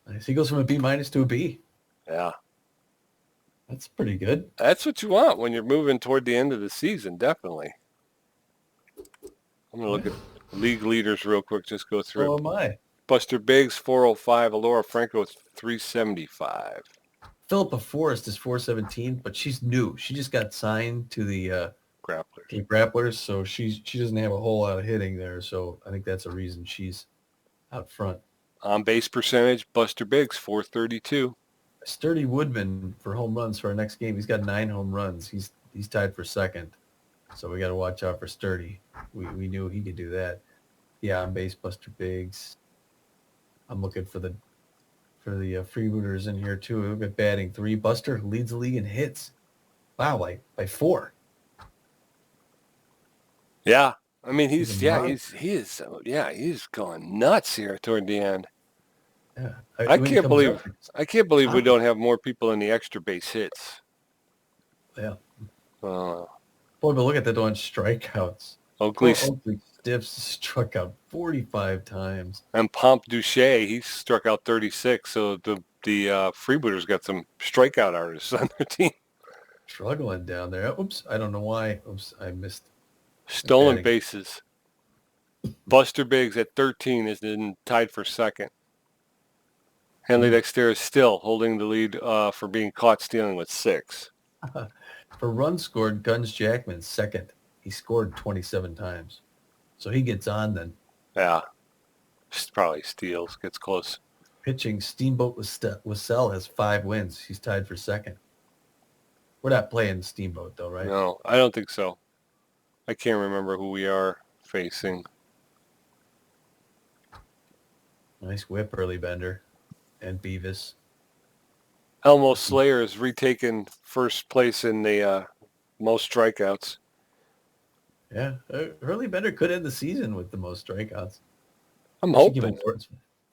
Wow. Nice. He goes from a B- to a B. Yeah. That's pretty good. That's what you want when you're moving toward the end of the season, definitely. I'm going to look at league leaders real quick, just go through. Oh, am I. Buster Biggs, 405. Alora Franco, 375. Philippa Forrest is 417, but she's new. She just got signed to the Grapplers, so she doesn't have a whole lot of hitting there. So I think that's a reason she's out front. On base percentage, Buster Biggs, 432. Sturdy Woodman for home runs for our next game. He's got 9 home runs. He's tied for second. So we got to watch out for Sturdy. We knew he could do that. Yeah, on base, Buster Biggs. I'm looking for the freebooters in here too. We've got batting 3. Buster leads the league in hits. Wow, by 4. Yeah, I mean he's going nuts here toward the end. Yeah, I can't believe we don't have more people in the extra base hits. Yeah. Boy, but look at that on strikeouts. Oakley Stiffs struck out 45 times. And Pomp Duche, he struck out 36. So the Freebooters got some strikeout artists on their team. Struggling down there. Oops, I don't know why. Oops, I missed. Stolen bases. Buster Biggs at 13 is tied for second. Hanley Dexter is still holding the lead for being caught stealing with 6. For runs scored, Guns Jackman second. He scored 27 times. So he gets on then. Yeah. Probably steals, gets close. Pitching, Steamboat Wassell has 5 wins. He's tied for second. We're not playing Steamboat though, right? No, I don't think so. I can't remember who we are facing. Nice whip, early bender. And Beavis. Elmo Slayer has retaken first place in the most strikeouts. Yeah, Hurley Bender could end the season with the most strikeouts. I'm hoping.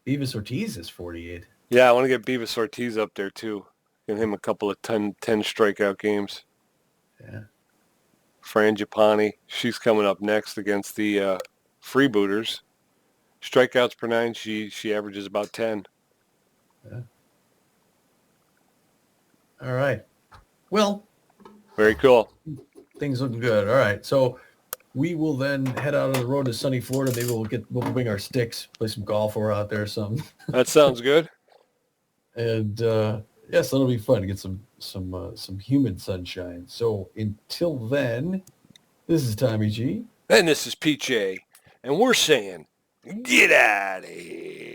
Beavis Ortiz is 48. Yeah, I want to get Beavis Ortiz up there too. Give him a couple of 10 strikeout games. Yeah. Fran Japani, she's coming up next against the Freebooters. Strikeouts per 9, she averages about 10. Yeah. All right. Well. Very cool. Things looking good. All right. So we will then head out on the road to sunny Florida. Maybe we'll bring our sticks, play some golf while we're out there or something. That sounds good. And yes, that'll be fun to get some humid sunshine. So until then, this is Tommy G. And this is PJ, and we're saying, get out of here.